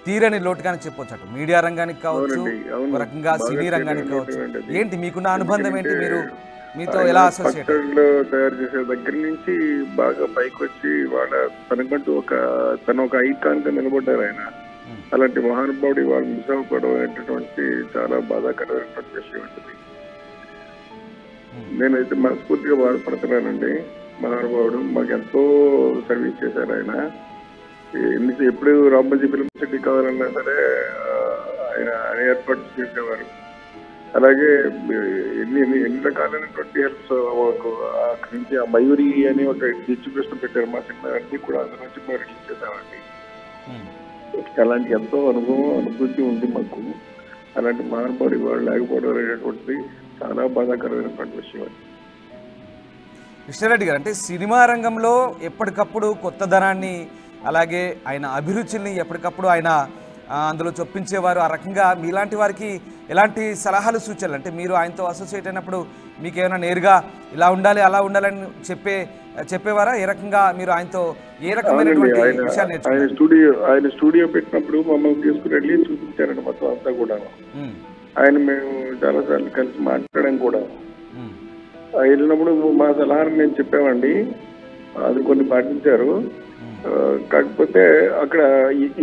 తీరని లోటుగానే చెప్పవచ్చు. అటు మీడియా రంగానికి కావచ్చు, ఒక రకంగా సినీ రంగానికి కావచ్చు. ఏంటి మీకున్న అనుబంధం ఏంటి? మీతో ఎలా అసోసియేట్? తయారు చేసే దగ్గర నుంచి బాగా పైకి వచ్చి వాళ్ళ తనకంటూ తన ఒక ఐకాన్ గా నిలబడ్డారు ఆయన. అలాంటి మహానుభావుడు ఇవాళ మిస్ అవ్వడం అనేటటువంటి చాలా బాధాకరమైనటువంటి విషయం ఉంటుంది. నేనైతే మనస్ఫూర్తిగా బాధపడుతున్నానండి. మహానుభావుడు మాకు ఎంతో సర్వీస్ చేశారు ఆయన. ఎప్పుడు రామోజీ ఫిలిం సిటీ కావాలన్నా సరే ఆయన ఏర్పాటు చేసేవారు. అలాగే ఎన్ని రకాలైనటువంటి హెల్ప్స్ అక్కడి నుంచి ఆ మయూరి అని ఒక డిస్ట్రిబ్యూషన్ పెట్టారు. మా సినిమా అన్ని కూడా అందులో నుంచి మేము రిలీజ్ చేసామండి. అలాంటి ఎంతో అనుభూతి ఉంది మాకు. అలాంటి మహానుభావుడు ఇవాళ లేకపోవడం అనేటువంటిది చాలా బాధాకరమైనటువంటి విషయం అండి. కృష్ణారెడ్డి గారు, అంటే సినిమా రంగంలో ఎప్పటికప్పుడు కొత్తదనాన్ని, అలాగే ఆయన అభిరుచుల్ని ఎప్పటికప్పుడు ఆయన అందులో చొప్పించేవారు. ఆ రకంగా మీలాంటి వారికి ఎలాంటి సలహాలు, సూచనలు, అంటే మీరు ఆయనతో అసోసియేట్ అయినప్పుడు మీకు ఏమైనా నేరుగా ఇలా ఉండాలి అలా ఉండాలని చెప్పేవారా? ఏ రకంగా మీరు ఆయనతో ఏ రకమైనటువంటి విషయాలు నేర్చుకున్నారు? ఆయన స్టూడియో పెట్టినప్పుడు మమ్మల్ని తీసుకుని వెళ్ళి చూపించారండి మొత్తం అంతా కూడా. ఆయన మేము చాలా సార్లు కలిసి మాట్లాడాం కూడా. వెళ్ళినప్పుడు మా సలహాను మేము చెప్పామండి, అది కొన్ని పాటించారు. కాకపోతే అక్కడ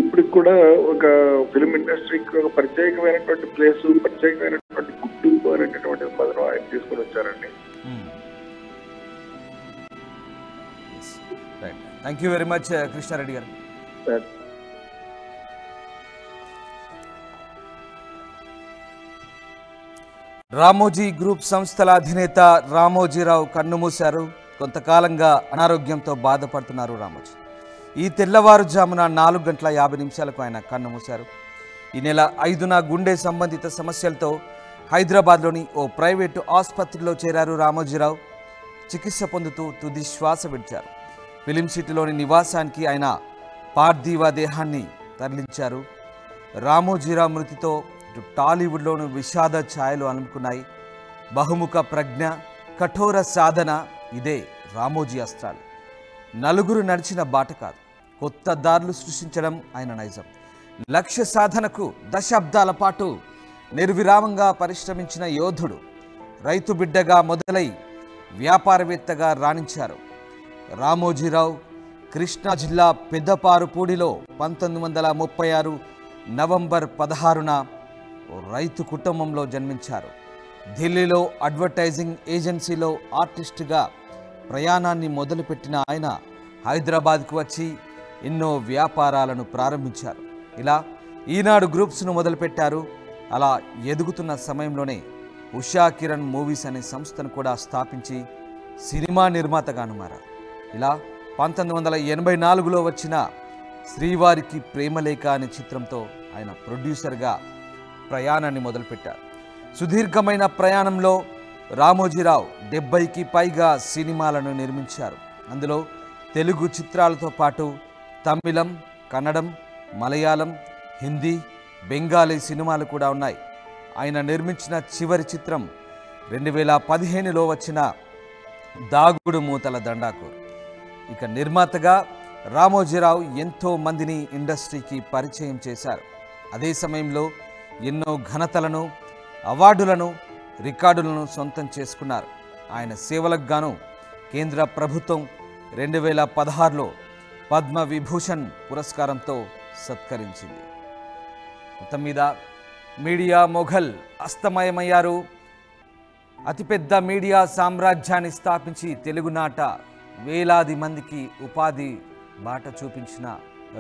ఇప్పటికి కూడా ఒక ఫిలిం ఇండస్ట్రీకి ఒక ప్రత్యేకమైనటువంటి ప్లేస్, ప్రత్యేకమైనటువంటి గుర్తింపు అనేటటువంటి పదం ఆయన తీసుకొని వచ్చారండి. Thank you very much Krishna Reddy గారు. రామోజీ గ్రూప్ సంస్థల అధినేత రామోజీరావు కన్నుమూశారు. కొంతకాలంగా అనారోగ్యంతో బాధపడుతున్నారు రామోజీ. ఈ తెల్లవారుజామున 4:50 ఆయన కన్నుమూశారు. ఈ నెల 5న గుండె సంబంధిత సమస్యలతో హైదరాబాద్లోని ఓ ప్రైవేటు ఆసుపత్రిలో చేరారు రామోజీరావు. చికిత్స పొందుతూ తుది శ్వాస విడిచారు. ఫిలిం సిటీలోని నివాసానికి ఆయన పార్థివ దేహాన్ని తరలించారు. రామోజీరావు మృతితో టాలీవుడ్లోనూ విషాద ఛాయలు అలుముకున్నాయి. బహుముఖ ప్రజ్ఞ, కఠోర సాధన, ఇదే రామోజీ అస్త్రాలు. నలుగురు నడిచిన బాట కాదు, కొత్త దారులు సృష్టించడం ఆయన నైజం. లక్ష్య సాధనకు దశాబ్దాల పాటు నిర్విరామంగా పరిశ్రమించిన యోధుడు. రైతు బిడ్డగా మొదలై వ్యాపారవేత్తగా రాణించారు. రామోజీరావు కృష్ణా జిల్లా పెద్దపారుపూడిలో 1936 నవంబర్ 16న రైతు కుటుంబంలో జన్మించారు. ఢిల్లీలో అడ్వర్టైజింగ్ ఏజెన్సీలో ఆర్టిస్టుగా ప్రయాణాన్ని మొదలుపెట్టిన ఆయన హైదరాబాద్కు వచ్చి ఎన్నో వ్యాపారాలను ప్రారంభించారు. ఇలా ఈనాడు గ్రూప్స్ను మొదలుపెట్టారు. అలా ఎదుగుతున్న సమయంలోనే ఉషా కిరణ్ మూవీస్ అనే సంస్థను కూడా స్థాపించి సినిమా నిర్మాతగాను మారారు. ఇలా 1984లో వచ్చిన శ్రీవారికి ప్రేమలేఖ అనే చిత్రంతో ఆయన ప్రొడ్యూసర్గా ప్రయాణాన్ని మొదలుపెట్టారు. సుదీర్ఘమైన ప్రయాణంలో రామోజీరావు 70కి పైగా సినిమాలను నిర్మించారు. అందులో తెలుగు చిత్రాలతో పాటు తమిళం, కన్నడం, మలయాళం, హిందీ, బెంగాలీ సినిమాలు కూడా ఉన్నాయి. ఆయన నిర్మించిన చివరి చిత్రం 2015లో వచ్చిన దాగుడు మూతల దండాకూర్. ఇక నిర్మాతగా రామోజీరావు ఎంతో మందిని ఇండస్ట్రీకి పరిచయం చేశారు. అదే సమయంలో ఎన్నో ఘనతలను, అవార్డులను, రికార్డులను సొంతం చేసుకున్నారు. ఆయన సేవలకు గాను కేంద్ర ప్రభుత్వం 2016లో పద్మ విభూషణ్ పురస్కారంతో సత్కరించింది. మొత్తం మీద మీడియా మొఘల్ అస్తమయమయ్యారు. అతిపెద్ద మీడియా సామ్రాజ్యాన్ని స్థాపించి తెలుగునాట వేలాది మందికి ఉపాధి బాట చూపించిన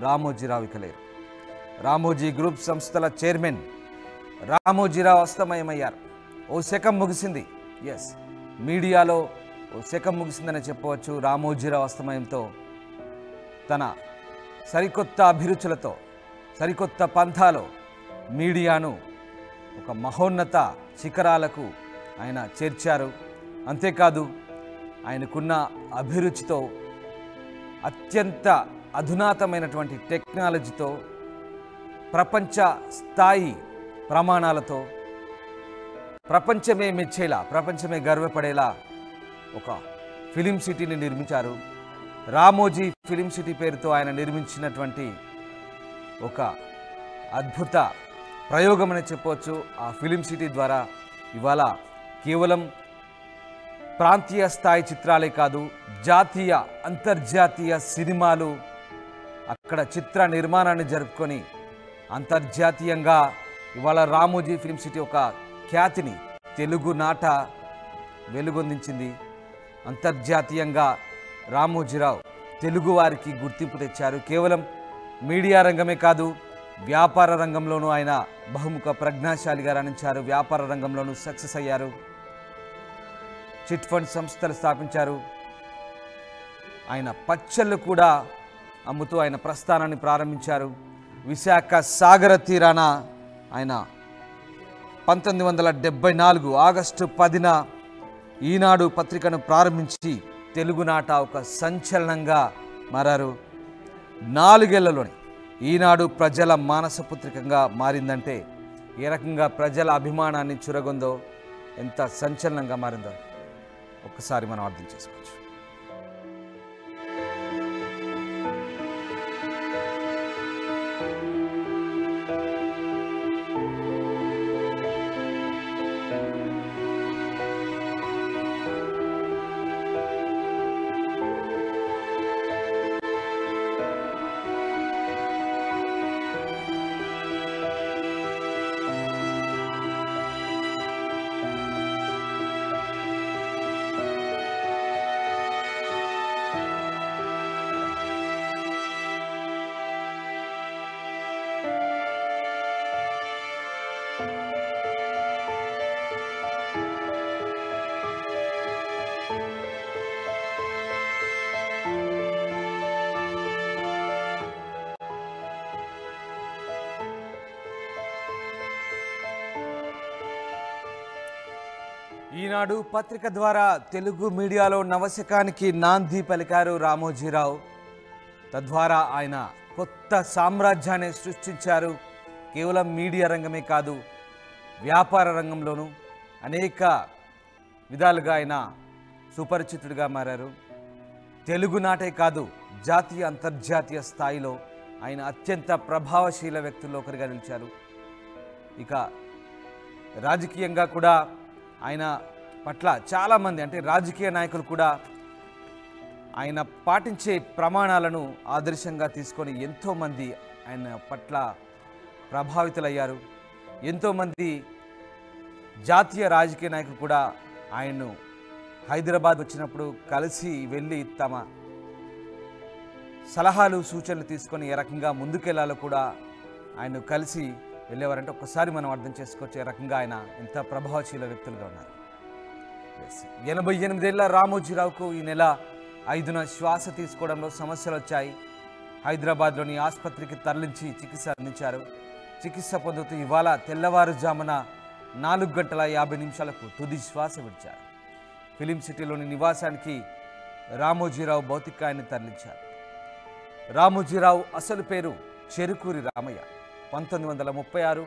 రామోజీరావు ఇక లేరు. రామోజీ గ్రూప్ సంస్థల చైర్మన్ రామోజీరావు అస్తమయమయ్యారు. ఓ శకం ముగిసింది. ఎస్, మీడియాలో ఓ శకం ముగిసిందని చెప్పవచ్చు. రామోజీరావు అస్తమయంతో తన సరికొత్త అభిరుచులతో, సరికొత్త పంథాలో మీడియాను ఒక మహోన్నత శిఖరాలకు ఆయన చేర్చారు. అంతేకాదు, ఆయనకున్న అభిరుచితో అత్యంత అధునాతమైనటువంటి టెక్నాలజీతో, ప్రపంచ స్థాయి ప్రమాణాలతో, ప్రపంచమే మెచ్చేలా, ప్రపంచమే గర్వపడేలా ఒక ఫిలిం సిటీని నిర్మించారు. రామోజీ ఫిలిం సిటీ పేరుతో ఆయన నిర్మించినటువంటి ఒక అద్భుత ప్రయోగం అని చెప్పవచ్చు. ఆ ఫిలిం సిటీ ద్వారా ఇవాళ కేవలం ప్రాంతీయ స్థాయి చిత్రాలే కాదు, జాతీయ, అంతర్జాతీయ సినిమాలు అక్కడ చిత్ర నిర్మాణాన్ని జరుపుకొని అంతర్జాతీయంగా ఇవాళ రామోజీ ఫిలిం సిటీ ఒక ఖ్యాతిని తెలుగునాట వెలుగొందించింది. అంతర్జాతీయంగా రామోజీరావు తెలుగువారికి గుర్తింపు తెచ్చారు. కేవలం మీడియా రంగమే కాదు, వ్యాపార రంగంలోనూ ఆయన బహుముఖ ప్రజ్ఞాశాలిగా రాణించారు. వ్యాపార రంగంలోనూ సక్సెస్ అయ్యారు. చిట్ ఫండ్ సంస్థలు స్థాపించారు. ఆయన పచ్చళ్ళు కూడా అమ్ముతూ ఆయన ప్రస్థానాన్ని ప్రారంభించారు. విశాఖ సాగర తీరాన ఆయన 1974 ఆగస్టు 10న ఈనాడు పత్రికను ప్రారంభించి తెలుగునాట ఒక సంచలనంగా మారారు. 4 ఏళ్లలోనే ఈనాడు ప్రజల మానసపుత్రికంగా మారిందంటే ఏ రకంగా ప్రజల అభిమానాన్ని చురగొందో, ఎంత సంచలనంగా మారిందో ఒక్కసారి మనం అర్థం చేసుకోవచ్చు. ఈనాడు పత్రిక ద్వారా తెలుగు మీడియాలో నవశకానికి నాంది పలికారు రామోజీరావు. తద్వారా ఆయన కొత్త సామ్రాజ్యాన్ని సృష్టించారు. కేవలం మీడియా రంగమే కాదు, వ్యాపార రంగంలోనూ అనేక విధాలుగా ఆయన సుపరిచితుడిగా మారారు. తెలుగునాటే కాదు, జాతీయ అంతర్జాతీయ స్థాయిలో ఆయన అత్యంత ప్రభావశీల వ్యక్తుల్లో ఒకరిగా నిలిచారు. ఇక రాజకీయంగా కూడా ఆయన పట్ల చాలామంది, అంటే రాజకీయ నాయకులు కూడా ఆయన పాటించే ప్రమాణాలను ఆదర్శంగా తీసుకొని ఎంతోమంది ఆయన పట్ల ప్రభావితులయ్యారు. ఎంతోమంది జాతీయ రాజకీయ నాయకులు కూడా ఆయన్ను హైదరాబాద్ వచ్చినప్పుడు కలిసి వెళ్ళి తమ సలహాలు సూచనలు తీసుకొని ఏ రకంగా ముందుకెళ్లాలో కూడా ఆయన కలిసి వెళ్ళేవారంటే ఒక్కసారి మనం అర్థం చేసుకోవచ్చు ఏ రకంగా ఆయన ఎంత ప్రభావశీల వ్యక్తులుగా ఉన్నారు. 88 ఏళ్ల రామోజీరావుకు ఈ నెల 5న శ్వాస తీసుకోవడంలో సమస్యలు వచ్చాయి. హైదరాబాద్లోని ఆసుపత్రికి తరలించి చికిత్స అందించారు. చికిత్స పొందుతూ ఇవాళ తెల్లవారుజామున 4:50 తుది శ్వాస విడిచారు. ఫిలిం సిటీలోని నివాసానికి రామోజీరావు భౌతికాయాన్ని తరలించారు. రామోజీరావు అసలు పేరు చెరుకూరి రామయ్య. 1936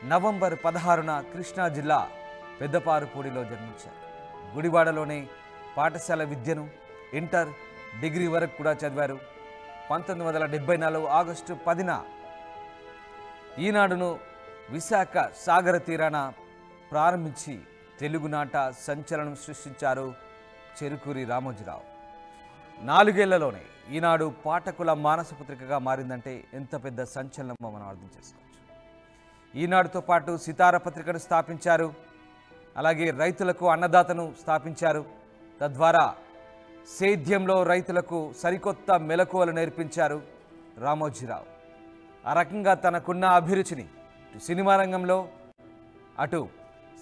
నవంబర్ 16న కృష్ణా జిల్లా పెద్దపారుపూడిలో జన్మించారు. గుడివాడలోనే పాఠశాల విద్యను, ఇంటర్, డిగ్రీ వరకు కూడా చదివారు. 1974 ఆగస్టు 10న ఈనాడును విశాఖ సాగర తీరాన ప్రారంభించి తెలుగునాట సంచలనం సృష్టించారు చెరుకూరి రామోజీరావు. 4 ఏళ్లలోనే ఈనాడు పాఠకుల మానస పత్రికగా మారిందంటే ఎంత పెద్ద సంచలనమో మనం అర్థం చేసుకోవచ్చు. ఈనాడుతో పాటు సితార పత్రికను స్థాపించారు. అలాగే రైతులకు అన్నదాతను స్థాపించారు. తద్వారా సేద్యంలో రైతులకు సరికొత్త మెలకువలు నేర్పించారు రామోజీరావు. ఆ రకంగా తనకున్న అభిరుచిని సినిమా రంగంలో, అటు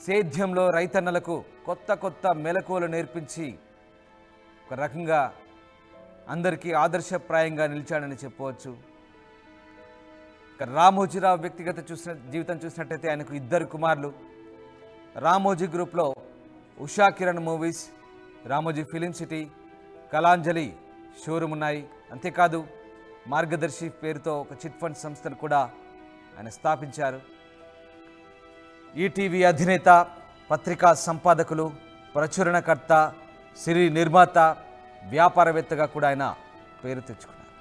సేద్యంలో రైతన్నలకు కొత్త కొత్త మెలకువలు నేర్పించి ఒక రకంగా అందరికీ ఆదర్శప్రాయంగా నిలిచాడని చెప్పవచ్చు. రామోజీరావు వ్యక్తిగత జీవితం చూసినట్టయితే ఆయనకు 2 కుమారులు. రామోజీ గ్రూప్లో Usha Kiran movies, Ramoji film city, Kalanjali showroom ఉన్నాయి. అంతేకాదు మార్గదర్శి పేరుతో ఒక చిట్ ఫండ్ సంస్థను కూడా ఆయన స్థాపించారు. ఈటీవీ అధినేత, పత్రికా సంపాదకులు, ప్రచురణకర్త, సిరి నిర్మాత, వ్యాపారవేత్తగా కూడా ఆయన పేరు తెచ్చుకున్నారు.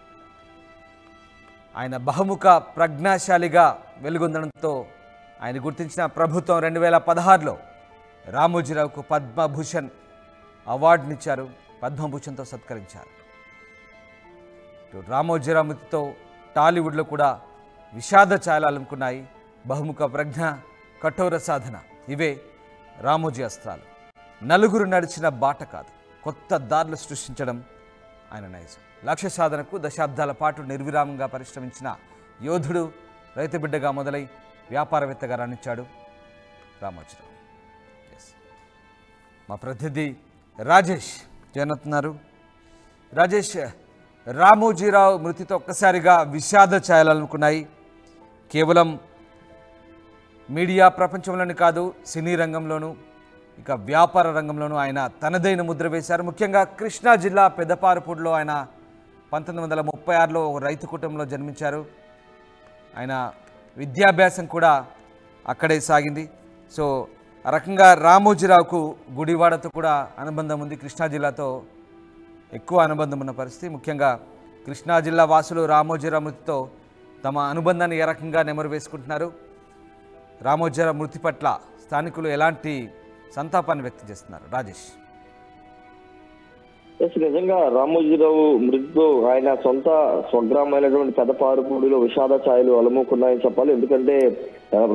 ఆయన బహుముఖ ప్రజ్ఞాశాలిగా వెలుగొందడంతో ఆయన గుర్తించిన ప్రభుత్వం 2016లో రామోజీరావుకు పద్మభూషణ్ అవార్డునిచ్చారు. పద్మభూషణ్తో సత్కరించారు. రామోజీరావు మృతితో టాలీవుడ్లో కూడా విషాద ఛాయలు అలుముకున్నాయి. బహుముఖ ప్రజ్ఞ, కఠోర సాధన, ఇవే రామోజీ అస్త్రాలు. నలుగురు నడిచిన బాట కాదు, కొత్త దారులు సృష్టించడం ఆయన నైజం. లక్ష్య సాధనకు దశాబ్దాల పాటు నిర్విరామంగా పరిశ్రమించిన యోధుడు. రైతు బిడ్డగా మొదలై వ్యాపారవేత్తగా రాణించాడు రామోజీరావు. మా ప్రతినిధి రాజేష్ జయనవుతున్నారు. రాజేష్, రామోజీరావు మృతితో ఒక్కసారిగా విషాద ఛాయలు అలుముకున్నాయి. కేవలం మీడియా ప్రపంచంలోనే కాదు, సినీ రంగంలోనూ, ఇక వ్యాపార రంగంలోనూ ఆయన తనదైన ముద్ర వేశారు. ముఖ్యంగా కృష్ణా జిల్లా పెద్దపారుపూడిలో ఆయన 1936లో ఒక రైతు కుటుంబంలో జన్మించారు. ఆయన విద్యాభ్యాసం కూడా అక్కడే సాగింది. సో ఆ రకంగా రామోజీరావుకు గుడివాడతో కూడా అనుబంధం ఉంది. కృష్ణా జిల్లాతో ఎక్కువ అనుబంధం ఉన్న పరిస్థితి. ముఖ్యంగా కృష్ణా జిల్లా వాసులు రామోజీరావు మృతితో తమ అనుబంధాన్ని ఏ రకంగా నెమరు వేసుకుంటున్నారు? రామోజీరావు మృతి పట్ల స్థానికులు ఎలాంటి సంతాపాన్ని వ్యక్తం చేస్తున్నారు? రాజేష్. నిజంగా రామోజీరావు మృతితో ఆయన సొంత స్వగ్రామైనటువంటి పెదపారుపూడిలో విషాద ఛాయలు అలుముకున్నాయని చెప్పాలి. ఎందుకంటే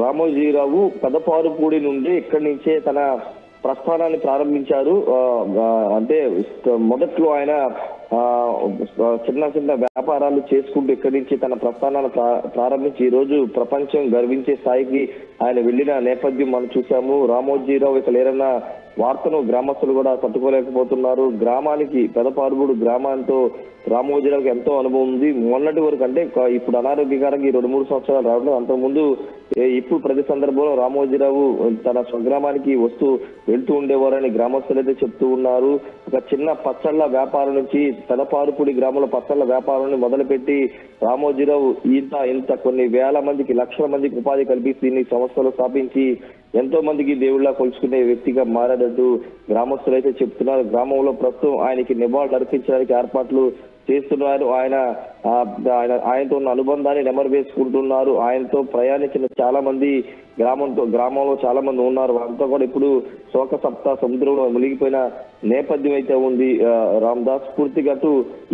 రామోజీరావు పెదపారుపూడి నుండి ఇక్కడి నుంచే తన ప్రస్థానాన్ని ప్రారంభించారు. అంటే మొదట్లో ఆయన చిన్న చిన్న వ్యాపారాలు చేసుకుంటూ ఇక్కడి నుంచి తన ప్రస్థానాన్ని ప్రారంభించి ఈ రోజు ప్రపంచం గర్వించే స్థాయికి ఆయన వెళ్ళిన నేపథ్యం మనం చూసాము. రామోజీరావు ఇక లేరన్న వార్తను గ్రామస్తులు కూడా తట్టుకోలేకపోతున్నారు. గ్రామానికి పెదపారుగూడు గ్రామంతో రామోజీరావుకి ఎంతో అనుభవం ఉంది. మొన్నటి వరకు అంటే ఇప్పుడు అనారోగ్యకరంగా ఈ 2-3 సంవత్సరాలు రావడం, అంతకుముందు ఇప్పుడు ప్రతి సందర్భంలో రామోజీరావు తన స్వగ్రామానికి వెళ్తూ ఉండేవారని గ్రామస్తులు అయితే చెప్తూ ఉన్నారు. ఒక చిన్న పచ్చళ్ళ వ్యాపారం నుంచి పెదపారుపూడి గ్రామంలో పచ్చళ్ళ వ్యాపారాన్ని మొదలుపెట్టి రామోజీరావు ఇంత కొన్ని వేల మందికి, లక్షల మందికి ఉపాధి కల్పిస్తూ ఇన్ని సంస్థలు స్థాపించి ఎంతో మందికి దేవుళ్ళ కొలుచుకునే వ్యక్తిగా మారాడంటూ గ్రామస్తులు అయితే చెప్తున్నారు. గ్రామంలో ప్రస్తుతం ఆయనకి నివాళులు అర్పించడానికి ఏర్పాట్లు చేస్తున్నారు. ఆయనతో ఉన్న అనుబంధాన్ని నెమరు వేసుకుంటున్నారు. ఆయనతో ప్రయాణించిన చాలా మంది గ్రామంలో చాలా మంది ఉన్నారు. వాళ్ళంతా కూడా ఇప్పుడు శోక సప్త సముద్రంలో మునిగిపోయిన నేపథ్యం అయితే ఉంది. రామదాస్ పూర్తిగా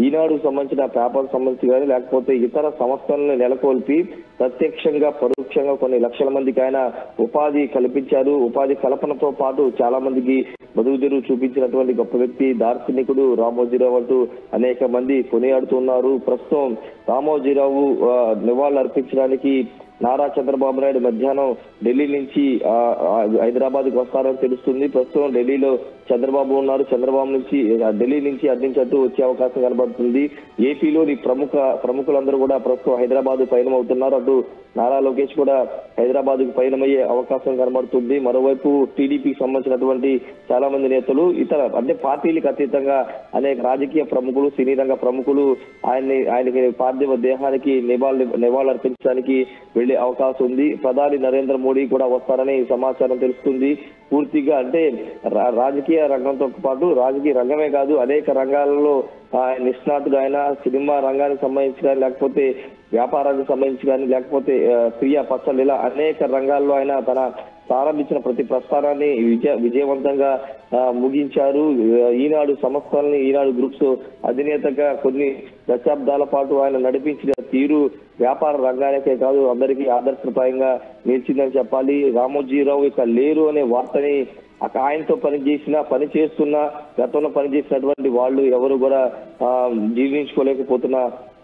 ఈనాడు సంబంధించిన పేపర్ సంబంధించి కానీ లేకపోతే ఇతర సంస్థలను నెలకొల్పి ప్రత్యక్షంగా పరోక్షంగా కొన్ని లక్షల మందికి ఆయన ఉపాధి కల్పించారు. ఉపాధి కల్పనతో పాటు చాలా మందికి బతుకుదెరువు చూపించినటువంటి గొప్ప వ్యక్తి, దార్శనికుడు రామోజీరావు అంటూ అనేక మంది కొనియాడుతున్నారు. ప్రస్తుతం రామోజీరావు నివాళులు అర్పించడానికి నారా చంద్రబాబు నాయుడు మధ్యాహ్నం ఢిల్లీ నుంచి హైదరాబాద్కి వస్తారని తెలుస్తుంది. ప్రస్తుతం ఢిల్లీలో చంద్రబాబు ఉన్నారు. చంద్రబాబు నుంచి ఢిల్లీ నుంచి అటు వచ్చే అవకాశం కనబడుతుంది. ఏపీలోని ప్రముఖులందరూ కూడా ప్రస్తుతం హైదరాబాద్ పయనమవుతున్నారు. అటు నారా లోకేష్ కూడా హైదరాబాద్ కు పయనమయ్యే అవకాశం కనబడుతుంది. మరోవైపు టీడీపీకి సంబంధించినటువంటి చాలా మంది నేతలు, ఇతర అంటే పార్టీలకు అతీతంగా అనేక రాజకీయ ప్రముఖులు, సినీ రంగ ప్రముఖులు ఆయనకి పార్థివ దేహానికి నివాళులు అర్పించడానికి వెళ్లే అవకాశం ఉంది. ప్రధాని నరేంద్ర మోడీ కూడా వస్తారని సమాచారం తెలుస్తుంది. పూర్తిగా అంటే రాజకీయ రంగంతో పాటు రాజకీయ రంగమే కాదు అనేక రంగాలలో నిష్ణాతుడు ఆయన. సినిమా రంగానికి సంబంధించి కానీ, లేకపోతే వ్యాపారానికి సంబంధించి కానీ, లేకపోతే క్రియా పచ్చలు, ఇలా అనేక రంగాల్లో ఆయన తన ప్రారంభించిన ప్రతి ప్రస్థానాన్ని విజయవంతంగా ముగించారు. ఈనాడు సంస్థల్ని, ఈనాడు గ్రూప్స్ అధినేతగా కొన్ని దశాబ్దాల పాటు ఆయన నడిపించిన తీరు వ్యాపార రంగానికే కాదు అందరికీ ఆదర్శప్రాయంగా నిలిచిందని చెప్పాలి. రామోజీరావు ఇక లేరు అనే వార్తని ఆయనతో పనిచేస్తున్న గతంలో పనిచేసినటువంటి వాళ్ళు ఎవరు కూడా జీర్ణించుకోలేకపోతున్న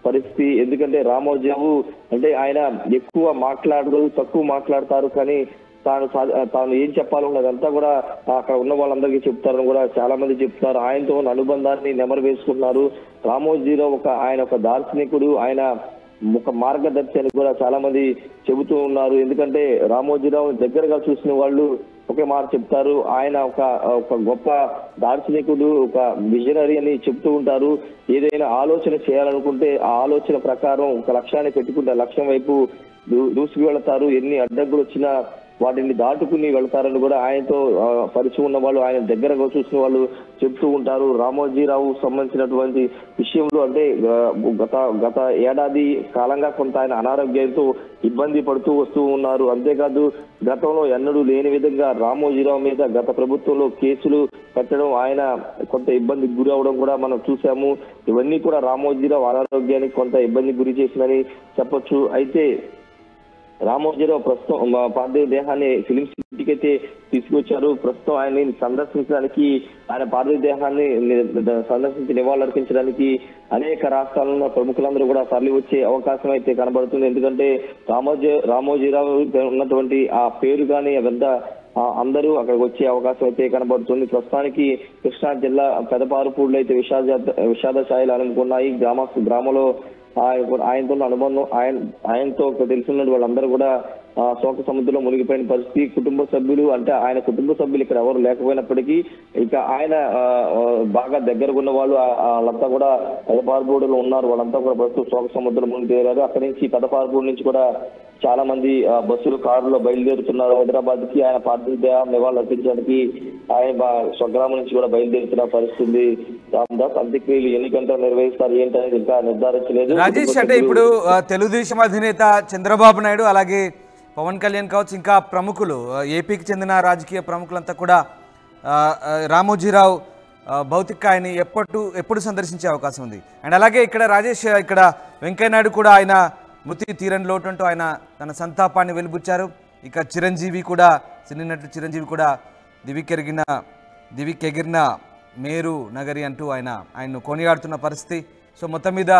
పరిస్థితి. ఎందుకంటే రామోజీరావు అంటే ఆయన ఎక్కువ మాట్లాడరు, తక్కువ మాట్లాడతారు, కానీ తాను ఏం చెప్పాలన్నదంతా కూడా అక్కడ ఉన్న వాళ్ళందరికీ చెప్తారని కూడా చాలా మంది చెప్తారు. ఆయనతో ఉన్న అనుబంధాన్ని నెమరు వేసుకుంటున్నారు. రామోజీరావు ఆయన ఒక దార్శనికుడు, ఆయన ఒక మార్గదర్శి అని కూడా చాలా మంది చెబుతూ ఉన్నారు. ఎందుకంటే రామోజీరావు దగ్గరగా చూసిన వాళ్ళు ఒకే మాట చెప్తారు, ఆయన ఒక గొప్ప దార్శనికుడు, ఒక విజనరీ అని చెప్తూ ఉంటారు. ఏదైనా ఆలోచన చేయాలనుకుంటే ఆ ఆలోచన ప్రకారం ఒక లక్ష్యాన్ని పెట్టుకుంటే ఆ లక్ష్యం వైపు దూసుకు వెళతారు. ఎన్ని అడ్డంకులు వచ్చినా వాటిని దాటుకుని వెళ్తారని కూడా ఆయనతో పరిచయం ఉన్న వాళ్ళు, ఆయన దగ్గరగా చూసిన వాళ్ళు చెప్తూ ఉంటారు. రామోజీరావు సంబంధించినటువంటి విషయంలో అంటే గత ఏడాది కాలంగా కొంత ఆయన అనారోగ్యంతో ఇబ్బంది పడుతూ వస్తూ ఉన్నారు. అంతేకాదు గతంలో ఎన్నడూ లేని విధంగా రామోజీరావు మీద గత ప్రభుత్వంలో కేసులు పెట్టడం, ఆయన కొంత ఇబ్బందికి గురి అవడం కూడా మనం చూసాము. ఇవన్నీ కూడా రామోజీరావు అనారోగ్యానికి కొంత ఇబ్బందికి గురి చేసిందని చెప్పొచ్చు. అయితే రామోజీరావు ప్రస్తుతం పార్థివ దేహాన్ని ఫిలిం సిటీకి అయితే తీసుకొచ్చారు. ప్రస్తుతం ఆయన్ని సందర్శించడానికి, ఆయన పార్థివ దేహాన్ని సందర్శించి నివాళులర్పించడానికి అనేక రాష్ట్రాలలో ప్రముఖులందరూ కూడా తరలి వచ్చే అవకాశం అయితే కనబడుతుంది. ఎందుకంటే రామోజీరావు ఉన్నటువంటి ఆ పేరు కానీ అదంతా అందరూ అక్కడికి వచ్చే అవకాశం అయితే కనబడుతుంది. ప్రస్తుతానికి కృష్ణా జిల్లా పెదపారుపూడిలో అయితే విషాద ఛాయలు అలుముకున్నాయి. గ్రామంలో ఆయనతో అనుబంధం, ఆయనతో తెలిసిన వాళ్ళందరూ కూడా శోక సముద్రంలో మునిగిపోయిన పరిస్థితి. కుటుంబ సభ్యులు అంటే ఆయన కుటుంబ సభ్యులు ఇక్కడ ఎవరు లేకపోయినప్పటికీ ఇక ఆయన బాగా దగ్గరగా ఉన్న వాళ్ళు వాళ్ళంతా కూడా పెదపారుపూడిలో ఉన్నారు. వాళ్ళంతా కూడా ప్రస్తుతం శోక సముద్రం మునిగిపోయారు. అక్కడి నుంచి పెదపారుపూడి నుంచి కూడా చాలా మంది బస్సులు, కారులో బయలుదేరుతున్నారు హైదరాబాద్ కి. ఆయన పార్థివ దేహం నివాళులు అర్పించడానికి ఆయన స్వగ్రామం నుంచి కూడా బయలుదేరుతున్న పరిస్థితి. రామదాస్ అంత్యక్రియలు ఎన్ని గంటలు నిర్వహిస్తారు ఏంటనేది ఇంకా నిర్ధారించలేదు. రాజేష్, అంటే ఇప్పుడు తెలుగుదేశం అధినేత చంద్రబాబు నాయుడు, అలాగే పవన్ కళ్యాణ్ కావచ్చు, ఇంకా ప్రముఖులు, ఏపీకి చెందిన రాజకీయ ప్రముఖులంతా కూడా రామోజీరావు భౌతికాయాన్ని ఎప్పుడు సందర్శించే అవకాశం ఉంది? అండ్ అలాగే ఇక్కడ రాజేష్, ఇక్కడ వెంకయ్యనాయుడు కూడా ఆయన మృతి తీరని లోటు అంటూ ఆయన తన సంతాపాన్ని వెలిబుచ్చారు. ఇక చిరంజీవి కూడా, సినీ నటుడు చిరంజీవి కూడా దివికెగిరిన మేరు నగరి అంటూ ఆయన్ను కొనియాడుతున్న పరిస్థితి. సో మొత్తం మీద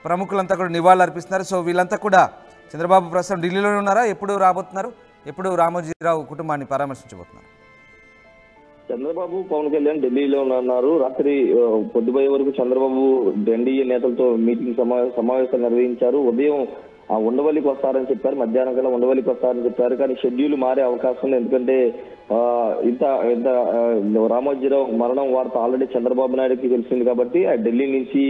ప్రముఖులంతా కూడా నివాళులు అర్పిస్తున్నారు. సో వీళ్ళంతా కూడా చంద్రబాబు ప్రస్తుతం ఢిల్లీలోనే ఉన్నారా? ఎప్పుడు రాబోతున్నారు? ఎప్పుడు రామోజీరావు కుటుంబాన్ని పరామర్శించబోతున్నారు? చంద్రబాబు పవన్ కళ్యాణ్ ఢిల్లీలో ఉన్నారు. రాత్రి పొద్దుపోయే వరకు చంద్రబాబు ఎన్డీఏ నేతలతో మీటింగ్ సమావేశాలు నిర్వహించారు. ఉదయం ఉండవల్లికి వస్తారని చెప్పారు, మధ్యాహ్నం కల్లా ఉండవల్లికి వస్తారని చెప్పారు. కానీ షెడ్యూల్ మారే అవకాశం ఉంది. ఎందుకంటే ఇంత రామోజీరావు మరణం వార్త ఆల్రెడీ చంద్రబాబు నాయుడుకి తెలిసింది కాబట్టి ఢిల్లీ నుంచి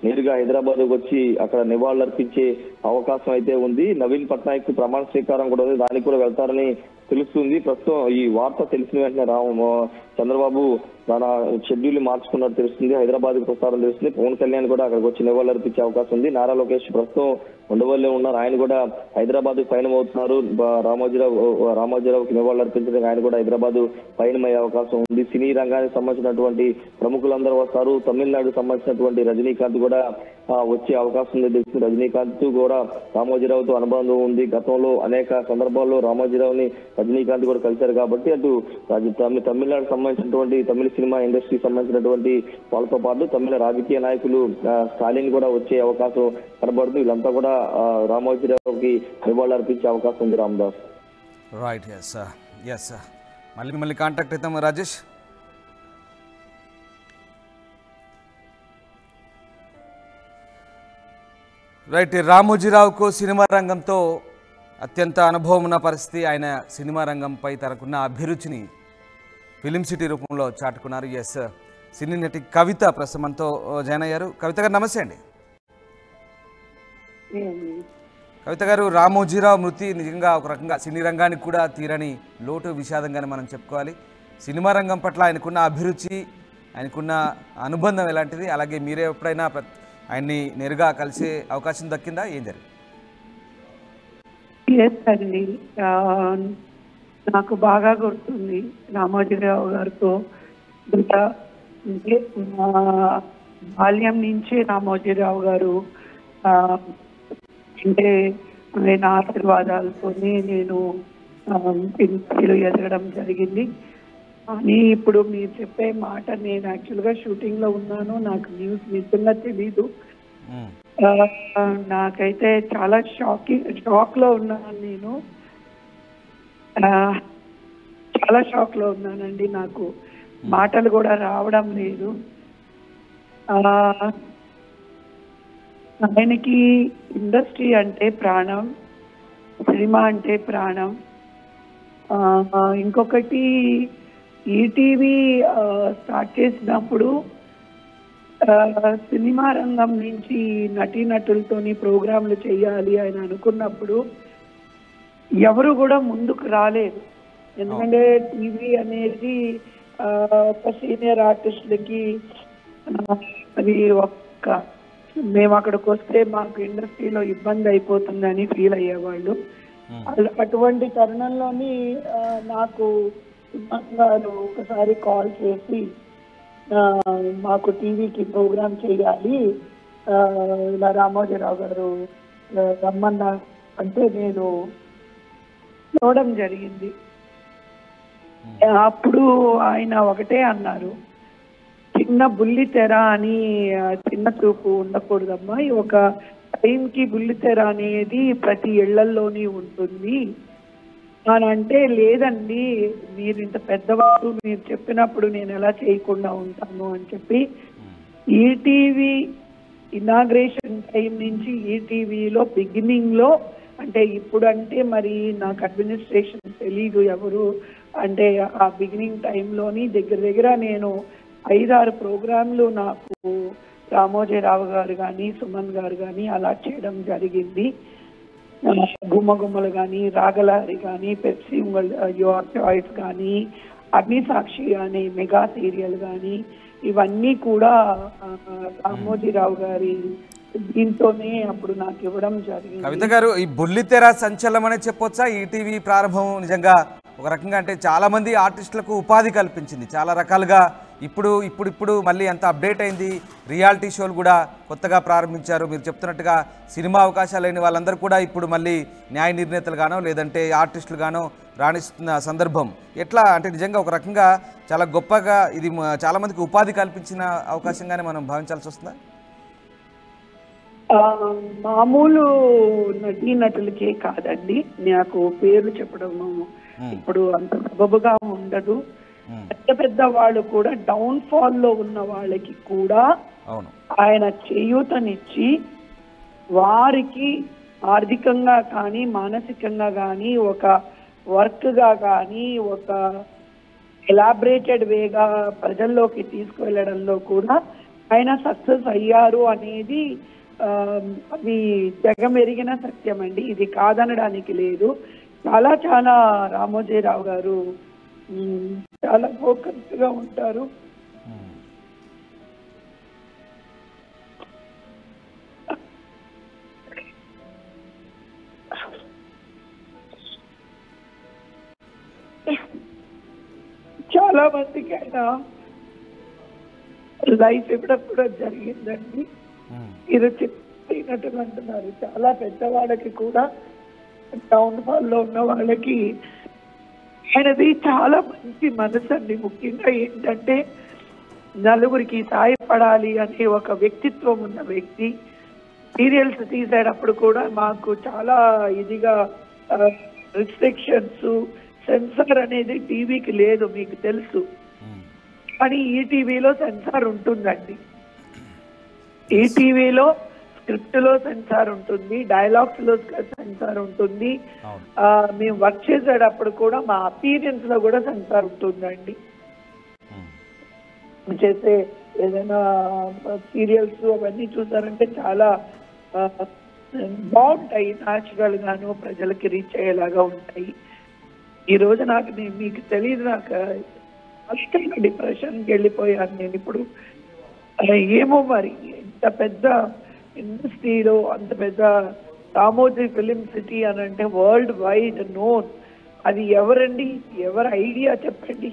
నేరుగా హైదరాబాద్ వచ్చి అక్కడ నివాళులర్పించే అవకాశం అయితే ఉంది. నవీన్ పట్నాయక్ ప్రమాణ స్వీకారం కూడా ఉంది, దానికి కూడా వెళ్తారని తెలుస్తుంది. ప్రస్తుతం ఈ వార్త తెలిసిన వెంటనే చంద్రబాబు తన షెడ్యూల్ మార్చుకున్నట్టు తెలుస్తుంది, హైదరాబాద్ కి వస్తారని తెలుస్తుంది. పవన్ కళ్యాణ్ కూడా అక్కడికి వచ్చి నివాళులర్పించే అవకాశం ఉంది. నారా లోకేష్ ప్రస్తుతం ఉండవల్లి ఉన్నారు, ఆయన కూడా హైదరాబాద్ పయనమవుతున్నారు. రామోజీరావుకి నివాళులర్పించడానికి ఆయన కూడా హైదరాబాద్ పయనమయ్యే అవకాశం ఉంది. సినీ రంగానికి సంబంధించినటువంటి ప్రముఖులందరూ వస్తారు. తమిళనాడుకు సంబంధించినటువంటి రజనీకాంత్ కూడా వచ్చే అవకాశం ఉంది. రజనీకాంత్ కూడా రామోజీరావుతో అనుబంధం ఉంది. గతంలో అనేక సందర్భాల్లో రామోజీరావుని రజనీకాంత్ కూడా కలిశారు కాబట్టి అటు తమిళనాడుకు సంబంధించినటువంటి తమిళ సినిమా ఇండస్ట్రీకి సంబంధించినటువంటి వాళ్ళతో పాటు తమిళ రాజకీయ నాయకులు స్టాలిన్ కూడా వచ్చే అవకాశం కనబడుతుంది. వీళ్ళంతా కూడా రామోజీరావుకి నివాళులు అర్పించే అవకాశం ఉంది. రామదాస్ రైట్. ఎస్ మళ్ళీ కాంటాక్ట్ అవుతాం రాజేష్. రైట్. రామోజీరావుకు సినిమా రంగంతో అత్యంత అనుభవం ఉన్న పరిస్థితి. ఆయన సినిమా రంగంపై తనకున్న అభిరుచిని ఫిలిం సిటీ రూపంలో చాటుకున్నారు. ఎస్, సినీ నటి కవిత ప్రస్తుతంతో జాయిన్ అయ్యారు. కవిత గారు నమస్తే అండి. కవిత గారు, రామోజీరావు మృతి నిజంగా ఒక రకంగా సినీ రంగానికి కూడా తీరని లోటు, విషాదంగానే మనం చెప్పుకోవాలి. సినిమా రంగం పట్ల ఆయనకున్న అభిరుచి, ఆయనకున్న అనుబంధం ఎలాంటిది? అలాగే మీరే ఎప్పుడైనా ఆయన్ని నేరుగా కలిసే అవకాశం దక్కిందా? ఏం జరిగింది? అండి, నాకు బాగా గుర్తుంది రామోజీరావు గారితో బాల్యం నుంచే రామోజీరావు గారు అంటే ఆయన ఆశీర్వాదాలతోనే నేను ఇండస్ట్రీలో ఎదగడం జరిగింది. కానీ ఇప్పుడు మీరు చెప్పే మాట, నేను యాక్చువల్గా షూటింగ్లో ఉన్నాను, నాకు న్యూస్ నిజంగా తెలీదు. నాకైతే చాలా షాక్లో ఉన్నాను. నేను చాలా షాక్లో ఉన్నానండి. నాకు మాటలు కూడా రావడం లేదు. ఆయనకి ఇండస్ట్రీ అంటే ప్రాణం, సినిమా అంటే ప్రాణం. ఇంకొకటి, ఈటీవీ స్టార్ట్ చేసినప్పుడు సినిమా రంగం నుంచి నటీనటులతోని ప్రోగ్రాంలు చేయాలి అని అనుకున్నప్పుడు ఎవరు కూడా ముందుకు రాలేదు. ఎందుకంటే టీవీ అనేది ఒక సీనియర్ ఆర్టిస్టులకి అది మేము అక్కడికి వస్తే మాకు ఇండస్ట్రీలో ఇబ్బంది అయిపోతుందని ఫీల్ అయ్యేవాళ్ళు. అటువంటి తరుణంలోని నాకు గారు ఒకసారి కాల్ చేసి మాకు టీవీకి ప్రోగ్రామ్ చేయాలి, ఇలా రామోజీరావు గారు రమ్మన్నా అంటే నేను చూడడం జరిగింది. అప్పుడు ఆయన ఒకటే అన్నారు, చిన్న బుల్లి తెర అని చిన్న చూపు ఉండకూడదమ్మా, ఒక టైంకి బుల్లి తెర అనేది ప్రతి ఇళ్లలోని ఉంటుంది అని అంటే, లేదండి మీరు ఇంత పెద్దవారు, మీరు చెప్పినప్పుడు నేను ఎలా చేయకుండా ఉంటాను అని చెప్పి ఈటీవీ ఇనాగ్రేషన్ టైం నుంచి ఈటీవీలో బిగినింగ్లో, అంటే ఇప్పుడు అంటే మరి నాకు అడ్మినిస్ట్రేషన్ తెలీదు ఎవరు అంటే, ఆ బిగినింగ్ టైంలోని దగ్గర నేను 5-6 ప్రోగ్రాంలు నాకు రామోజీరావు గారు కానీ సుమన్ గారు కానీ అలాట్ చేయడం జరిగింది. గుమ్మగుమ్మలు కానీ, రాగలహరి కానీ, పెప్సీ యువర్ చాయిస్ కానీ, అగ్నిసాక్షి కానీ, మెగా సీరియల్ కానీ, ఇవన్నీ కూడా రామోజీరావు గారి దీంతోనే అప్పుడు నాకు ఇవ్వడం జరిగింది. కవిత గారు, ఈ బుల్లితెర సంచలనం అనేది చెప్పొచ్చా? ఈటీవీ ప్రారంభం నిజంగా ఒక రకంగా అంటే చాలా మంది ఆర్టిస్టులకు ఉపాధి కల్పించింది చాలా రకాలుగా. ఇప్పుడు మళ్ళీ ఎంత అప్డేట్ అయింది, రియాలిటీ షోలు కూడా కొత్తగా ప్రారంభించారు. మీరు చెప్తున్నట్టుగా సినిమా అవకాశాలు లేని వాళ్ళందరూ కూడా ఇప్పుడు మళ్ళీ న్యాయ నిర్ణేతలుగానో లేదంటే ఆర్టిస్టులుగానో రాణిస్తున్న సందర్భం ఎట్లా అంటే నిజంగా ఒక రకంగా చాలా గొప్పగా ఇది చాలా మందికి ఉపాధి కల్పించిన అవకాశంగానే మనం భావించాల్సి వస్తుందా? మామూలు నటీనటులకే కాదండి, నాకు పేర్లు చెప్పడం ఇప్పుడు అంత సబబుగా ఉండదు. పెద్ద పెద్ద వాళ్ళు కూడా డౌన్ ఫాల్ లో ఉన్న వాళ్ళకి కూడా అవును ఆయన చేయూతనిచ్చి వారికి ఆర్థికంగా కానీ మానసికంగా కానీ ఒక వర్క్ గా కానీ ఒక ఎలాబరేటెడ్ వేగా ప్రజల్లోకి తీసుకువెళ్ళడంలో కూడా ఆయన సక్సెస్ అయ్యారు అనేది అది జగమెరిగిన సత్యం అండి. ఇది కాదనడానికి లేదు. చాలా చాలా రామోజీరావు గారు చాలా ఫోకస్ గా ఉంటారు. చాలా మందికి ఆయన లైఫ్ ఇవ్వడం కూడా జరిగిందండి. మీరు చెప్పినట్టుగా అంటున్నారు, చాలా పెద్దవాళ్ళకి కూడా డౌన్ ఫాల్ లో ఉన్న వాళ్ళకి ఆయనది చాలా మంచి మనసు అండి. ముఖ్యంగా ఏంటంటే నలుగురికి సాయపడాలి అనే ఒక వ్యక్తిత్వం ఉన్న వ్యక్తి. సీరియల్స్ తీసేటప్పుడు కూడా మాకు చాలా ఇదిగా రిస్ట్రిక్షన్స్, సెన్సార్ అనేది టీవీకి లేదు, మీకు తెలుసు. కానీ ఈ టీవీలో సెన్సార్ ఉంటుందండి. ఈ టీవీలో స్క్రిప్ట్ లో సెన్సార్ ఉంటుంది, డైలాగ్స్ లో సెన్సార్ ఉంటుంది. మేము వర్క్ చేసేటప్పుడు కూడా మా అపీరియన్స్ లో కూడా సెన్సార్ ఉంటుందండి. చేసే ఏదైనా సీరియల్స్ అవన్నీ చూసారంటే చాలా బాగుంటాయి, న్యాచురల్ గాను ప్రజలకి రీచ్ అయ్యేలాగా ఉంటాయి. ఈ రోజు నాకు మీకు తెలియదు, నాకు అష్టంగా డిప్రెషన్కి వెళ్ళిపోయాను నేను ఇప్పుడు. ఏమో మరి ఇంత పెద్ద ఇండస్ట్రీలో అంత పెద్ద రామోజీ ఫిలిం సిటీ అని అంటే వరల్డ్ వైడ్ నోన్. అది ఎవరండి, ఎవరి ఐడియా చెప్పండి?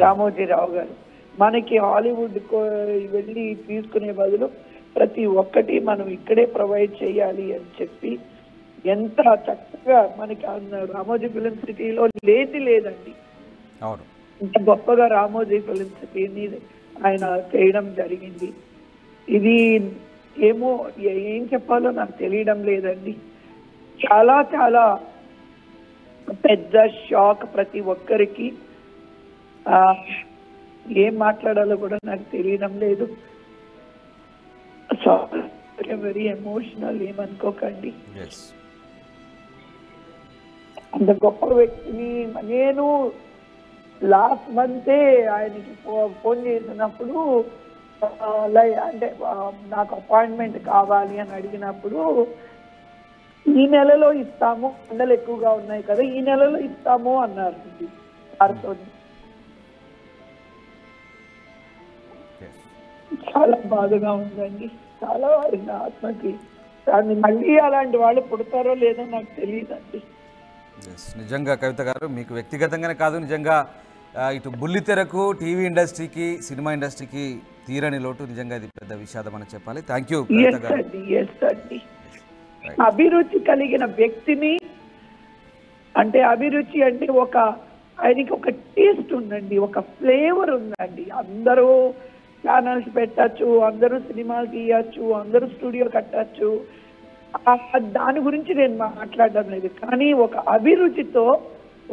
రామోజీరావు గారు. మనకి హాలీవుడ్ వెళ్ళి తీసుకునే బదులు ప్రతి ఒక్కటి మనం ఇక్కడే ప్రొవైడ్ చేయాలి అని చెప్పి ఎంత చక్కగా మనకి రామోజీ ఫిలిం సిటీలో లేదండి. ఇంత గొప్పగా రామోజీ ఫిలిం సిటీని ఆయన చేయడం జరిగింది. ఇది ఏమో ఏం చెప్పాలో నాకు తెలియడం లేదండి. చాలా చాలా పెద్ద షాక్ ప్రతి ఒక్కరికి. ఏం మాట్లాడాలో కూడా నాకు తెలియడం లేదు. వెరీ ఎమోషనల్, ఏమనుకోకండి. అంత గొప్ప వ్యక్తిని నేను లాస్ట్ మంతే ఆయనకి ఫోన్ చేసినప్పుడు అంటే నాకు అపాయింట్మెంట్ కావాలి అని అడిగినప్పుడు ఈ నెలలో ఇస్తాము, ఎండలు ఎక్కువగా ఉన్నాయి కదా, ఈ నెలలో ఇస్తాము అన్నారు వారితో. చాలా బాధగా ఉందండి, చాలా ఆత్మకి. దాన్ని మళ్ళీ అలాంటి వాళ్ళు పుడతారో లేదో నాకు తెలియదండి. నిజంగా కవిత గారు, మీకు వ్యక్తిగతంగానే కాదు, నిజంగా ఇటు బుల్లితెరకు, టీవీ ఇండస్ట్రీకి, సినిమా ఇండస్ట్రీకి తీరని లోటు. నిజంగా ఇది పెద్ద విషాదం అని చెప్పాలి. Thank you. అభిరుచి కలిగిన వ్యక్తిని, అంటే అభిరుచి అంటే ఒక ఆయనకి ఒక టేస్ట్ ఉందండి, ఒక ఫ్లేవర్ ఉందండి. అందరూ ఛానల్స్ పెట్టచ్చు, అందరూ సినిమాలు తీయచ్చు, అందరూ స్టూడియో కట్టచ్చు, దాని గురించి నేను మాట్లాడడం లేదు. కానీ ఒక అభిరుచితో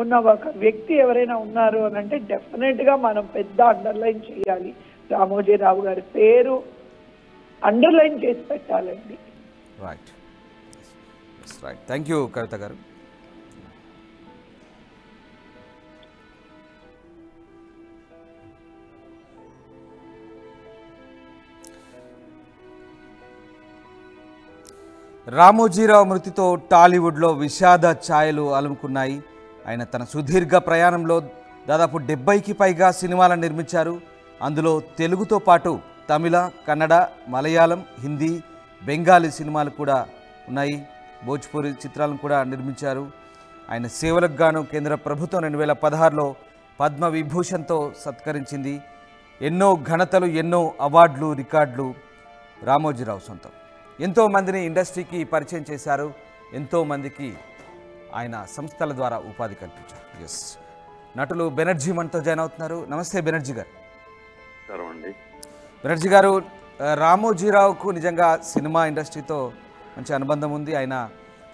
ఉన్న ఒక వ్యక్తి ఎవరైనా ఉన్నారు అని అంటే డెఫినెట్ గా మనం పెద్ద అండర్లైన్ చేయాలి. రామోజీరావు గారి పేరు అండర్లైన్ చేసి పెట్టాలండి. Right, right. థ్యాంక్ యూ కవిత గారు. రామోజీరావు మృతితో టాలీవుడ్లో విషాద ఛాయలు అలుముకున్నాయి. ఆయన తన సుదీర్ఘ ప్రయాణంలో దాదాపు 70కి పైగా సినిమాలను నిర్మించారు. అందులో తెలుగుతో పాటు తమిళ, కన్నడ, మలయాళం, హిందీ, బెంగాలీ సినిమాలు కూడా ఉన్నాయి. భోజ్పూరి చిత్రాలను కూడా నిర్మించారు. ఆయన సేవలకు గాను కేంద్ర ప్రభుత్వం 2016లో పద్మవిభూషణ్తో సత్కరించింది. ఎన్నో ఘనతలు, ఎన్నో అవార్డులు, రికార్డులు రామోజీరావు సొంతం. ఎంతోమందిని ఇండస్ట్రీకి పరిచయం చేశారు. ఎంతోమందికి ఆయన సంస్థల ద్వారా ఉపాధి కల్పించారు. ఎస్, నటులు బెనర్జీ మనతో జాయిన్ అవుతున్నారు. నమస్తే బెనర్జీ గారు. బెనర్జీ గారు, రామోజీరావుకు నిజంగా సినిమా ఇండస్ట్రీతో మంచి అనుబంధం ఉంది. ఆయన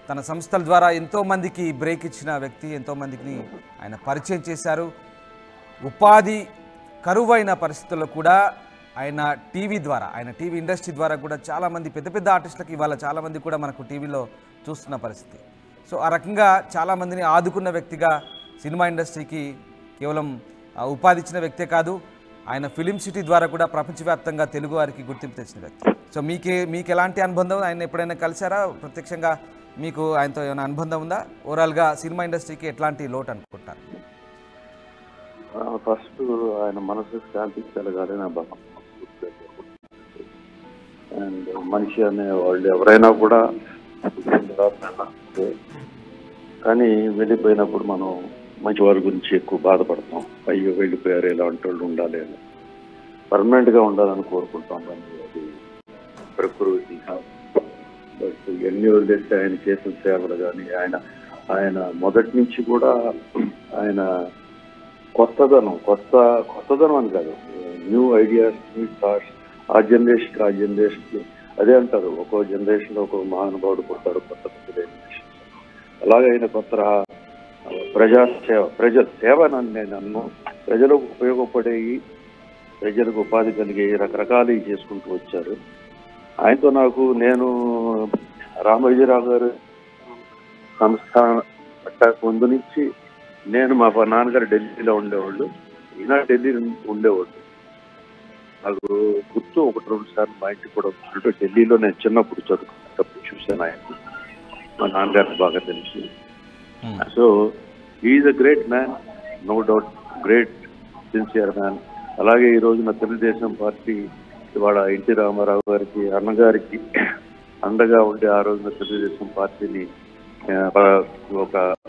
తన సంస్థల ద్వారా ఎంతోమందికి బ్రేక్ ఇచ్చిన వ్యక్తి, ఎంతోమందికి ఆయన పరిచయం చేశారు. ఉపాధి కరువైన పరిస్థితుల్లో కూడా ఆయన టీవీ ద్వారా, ఆయన టీవీ ఇండస్ట్రీ ద్వారా కూడా చాలామంది పెద్ద పెద్ద ఆర్టిస్టులకు ఇవాళ చాలామంది కూడా మనకు టీవీలో చూస్తున్న పరిస్థితి. సో ఆ రకంగా చాలామందిని ఆదుకున్న వ్యక్తిగా సినిమా ఇండస్ట్రీకి కేవలం ఉపాధి ఇచ్చిన వ్యక్తే కాదు, ఆయన ఫిలిం సిటీ ద్వారా కూడా ప్రపంచవ్యాప్తంగా తెలుగు వారికి గుర్తింపు తెచ్చిన వ్యక్తి. సో మీకు ఎలాంటి అనుబంధం, ఆయన ఎప్పుడైనా కలిసారా ప్రత్యక్షంగా? మీకు ఆయనతో ఏమైనా అనుబంధం ఉందా? ఓవరాల్గా సినిమా ఇండస్ట్రీకి ఎట్లాంటి లోటు అనుకుంటారు? ఫస్ట్ ఆయన మనసు శాంతి కలగాలి నా భావం. అండ్ మనిషి అనే వాళ్ళు ఎవరైనా కూడా కానీ వెళ్ళిపోయినప్పుడు మనం మంచి వారి గురించి ఎక్కువ బాధపడతాం. అయ్యో వెళ్ళిపోయారు, ఇలాంటి వాళ్ళు ఉండాలి అని, పర్మనెంట్గా ఉండాలని కోరుకుంటాం. అది ప్రకృతి. బట్ ఎన్ని వదిలేస్తే ఆయన చేసిన సేవలు కానీ, ఆయన మొదటి నుంచి కూడా ఆయన కొత్తదనం అని కాదు, న్యూ ఐడియాస్, న్యూ థాట్స్. ఆ జనరేషన్కి అదే అంటారు, ఒక్కో జనరేషన్లో ఒక్కొక్క మహానుభావుడు పుడతారు, కొత్త జనరేషన్. అలాగే ఆయన కొత్త ప్రజల సేవ నేను అన్ను, ప్రజలకు ఉపయోగపడేవి, ప్రజలకు ఉపాధి కలిగే రకరకాలు చేసుకుంటూ వచ్చారు. ఆయనతో నేను రామోజీరావు గారు సంస్థాన ముందు నుంచి మా నాన్నగారు ఢిల్లీలో ఉండేవాళ్ళు, ఈయన ఢిల్లీ ఉండేవాళ్ళు. నాకు గుర్తు 1-2 సార్లు మా ఇంటికి కూడా వచ్చినట్టు. ఢిల్లీలో నేను చిన్నప్పుడు చదువుకున్నప్పుడు చూశాను ఆయన, మా నాన్నగారికి బాగా తెలుసు. So is a great man, no doubt, great sincere man. అలాగే ఈ రోజున తెలుగుదేశం పార్టీ ఇవాళ ఎన్టీ రామారావు గారికి, అన్నగారికి అండగా ఉండి ఆ రోజున తెలుగుదేశం పార్టీని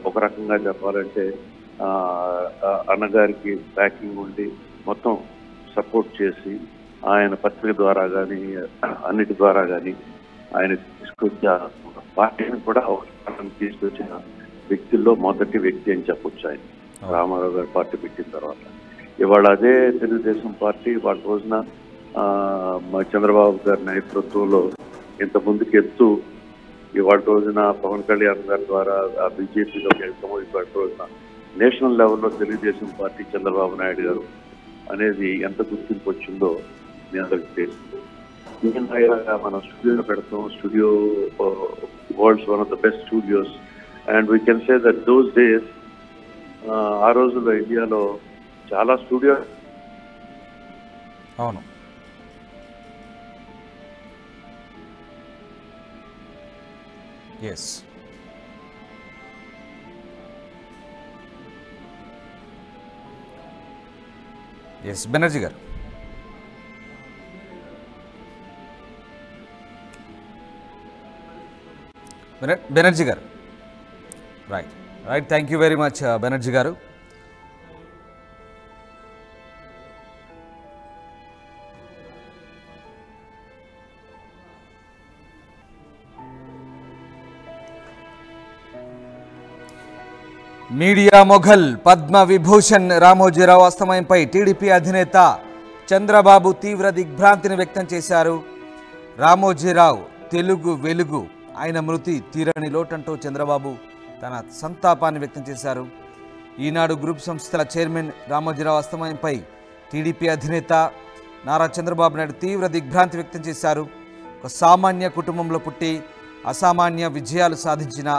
ఒక రకంగా చెప్పాలంటే అన్నగారికి బ్యాకింగ్ ఉండి మొత్తం సపోర్ట్ చేసి ఆయన పత్రిక ద్వారా కానీ అన్నిటి ద్వారా కానీ ఆయన తీసుకొచ్చే పార్టీని కూడా తీసుకొచ్చిన వ్యక్తుల్లో మొదటి వ్యక్తి అని చెప్పొచ్చు ఆయన, రామారావు గారు పార్టీ పెట్టిన తర్వాత. ఇవాళ అదే తెలుగుదేశం పార్టీ వాళ్ళ రోజున చంద్రబాబు గారి నేతృత్వంలో ఇంత ముందుకు ఎత్తు ఇవాళ రోజున పవన్ కళ్యాణ్ గారి ద్వారా బీజేపీలోకి వెళ్తాము. ఇవాళ రోజున నేషనల్ లెవెల్లో తెలుగుదేశం పార్టీ, చంద్రబాబు నాయుడు గారు అనేది ఎంత గుర్తింపు వచ్చిందో మీ అందరికి తెలుసు. మనం స్టూడియోలో పెడతాం. Studio world's one of the best studios and we can say that those days ఆ రోజుల్లో ఇండియాలో చాలా స్టూడియో. అవును, ఎస్. ఎస్ బెనర్జీ గారు. బెనర్జీ గారు, right. Thank you very much Banerjee గారు. మీడియా మొఘల్ పద్మ విభూషణ్ రామోజీరావు అస్తమయంపై టీడీపీ అధినేత చంద్రబాబు తీవ్ర దిగ్భ్రాంతిని వ్యక్తం చేశారు. రామోజీరావు తెలుగు వెలుగు, ఆయన మృతి తీరని లోటంటూ చంద్రబాబు తన సంతాపాన్ని వ్యక్తం చేశారు. ఈనాడు గ్రూప్ సంస్థల చైర్మన్ రామోజీరావు అస్తమయంపై టీడీపీ అధినేత నారా చంద్రబాబు నాయుడు తీవ్ర దిగ్భ్రాంతి వ్యక్తం చేశారు. ఒక సామాన్య కుటుంబంలో పుట్టి అసామాన్య విజయాలు సాధించిన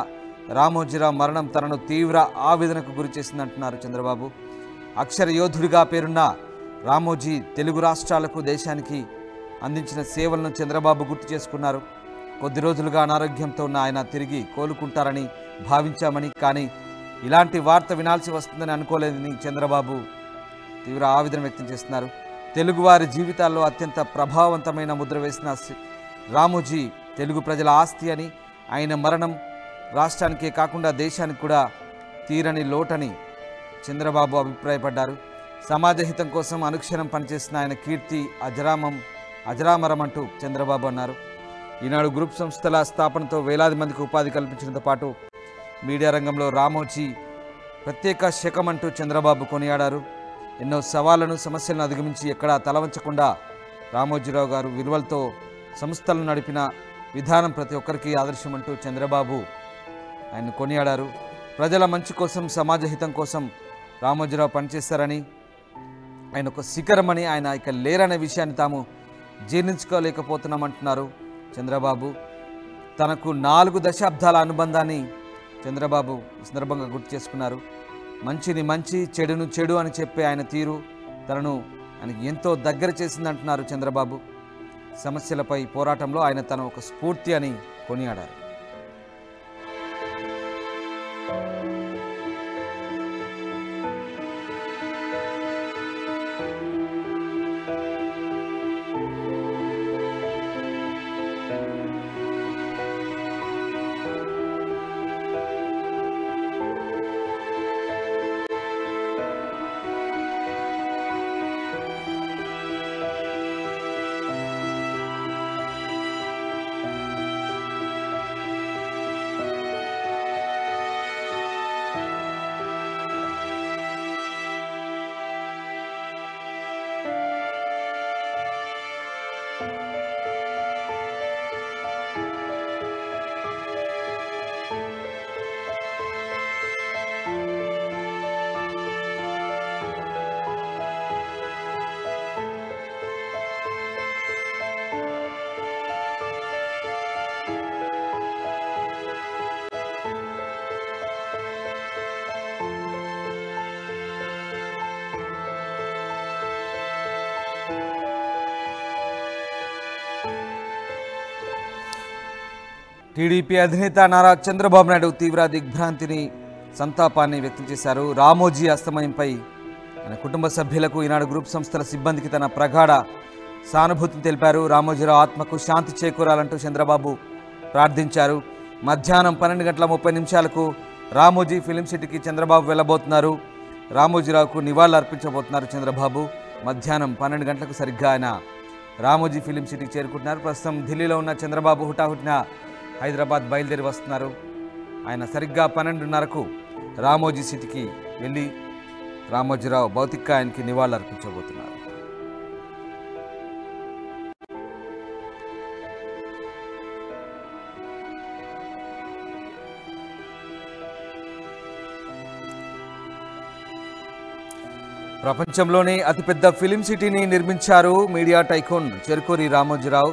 రామోజీరావు మరణం తనను తీవ్ర ఆవేదనకు గురి చేసిందంటున్నారు చంద్రబాబు. అక్షర యోధుడిగా పేరున్న రామోజీ తెలుగు రాష్ట్రాలకు, దేశానికి అందించిన సేవలను చంద్రబాబు గుర్తు చేసుకున్నారు. కొద్ది రోజులుగా అనారోగ్యంతో ఉన్న ఆయన తిరిగి కోలుకుంటారని భావించామని, కానీ ఇలాంటి వార్త వినాల్సి వస్తుందని అనుకోలేదని చంద్రబాబు తీవ్ర ఆవేదన వ్యక్తం చేస్తున్నారు. తెలుగువారి జీవితాల్లో అత్యంత ప్రభావవంతమైన ముద్ర వేసిన రామోజీ తెలుగు ప్రజల ఆస్తి అని, ఆయన మరణం రాష్ట్రానికే కాకుండా దేశానికి కూడా తీరని లోటని చంద్రబాబు అభిప్రాయపడ్డారు. సమాజ హితం కోసం అనుక్షణం పనిచేసిన ఆయన కీర్తి అజరామరం అంటూ చంద్రబాబు అన్నారు. ఈనాడు గ్రూప్ సంస్థల స్థాపనతో వేలాది మందికి ఉపాధి కల్పించడంతో పాటు మీడియా రంగంలో రామోజీ ప్రత్యేక శకం అంటూ చంద్రబాబు కొనియాడారు. ఎన్నో సవాళ్లను, సమస్యలను అధిగమించి ఎక్కడా తలవంచకుండా రామోజీరావు గారు విలువలతో సంస్థలను నడిపిన విధానం ప్రతి ఒక్కరికి ఆదర్శం అంటూ చంద్రబాబు ఆయన కొనియాడారు. ప్రజల మంచి కోసం, సమాజ హితం కోసం రామోజీరావు పనిచేశారని, ఆయన ఒక శిఖరమని, ఆయన ఇక లేరనే విషయాన్ని తాము జీర్ణించుకోలేకపోతున్నామంటున్నారు చంద్రబాబు. తనకు 4 దశాబ్దాల అనుబంధాన్ని చంద్రబాబు ఈ సందర్భంగా గుర్తు చేసుకున్నారు. మంచిని మంచి, చెడును చెడు అని చెప్పే ఆయన తీరు తనను ఆయనకి ఎంతో దగ్గర చేసిందంటున్నారు చంద్రబాబు. సమస్యలపై పోరాటంలో ఆయన తన ఒక స్ఫూర్తి అని కొనియాడారు. టీడీపీ అధినేత నారా చంద్రబాబు నాయుడు తీవ్ర దిగ్భ్రాంతిని, సంతాపాన్ని వ్యక్తం చేశారు. రామోజీ అస్తమయంపై ఆయన కుటుంబ సభ్యులకు, ఈనాడు గ్రూప్ సంస్థల సిబ్బందికి తన ప్రగాఢ సానుభూతిని తెలిపారు. రామోజీరావు ఆత్మకు శాంతి చేకూరాలంటూ చంద్రబాబు ప్రార్థించారు. మధ్యాహ్నం 12:30 రామోజీ ఫిలిం సిటీకి చంద్రబాబు వెళ్ళబోతున్నారు. రామోజీరావుకు నివాళులు అర్పించబోతున్నారు చంద్రబాబు. మధ్యాహ్నం 12 గంటలకు సరిగ్గా ఆయన రామోజీ ఫిలిం సిటీకి చేరుకుంటున్నారు. ప్రస్తుతం ఢిల్లీలో ఉన్న చంద్రబాబు హుటాహుటిన హైదరాబాద్ బయలుదేరి వస్తున్నారు. ఆయన సరిగ్గా 12:30కు రామోజీ సిటీకి వెళ్ళి రామోజీరావు భౌతికాయానికి నివాళులు అర్పించబోతున్నారు. ప్రపంచంలోనే అతిపెద్ద ఫిలిం సిటీని నిర్మించారు మీడియా టైకూన్ చెరుకూరి రామోజీరావు.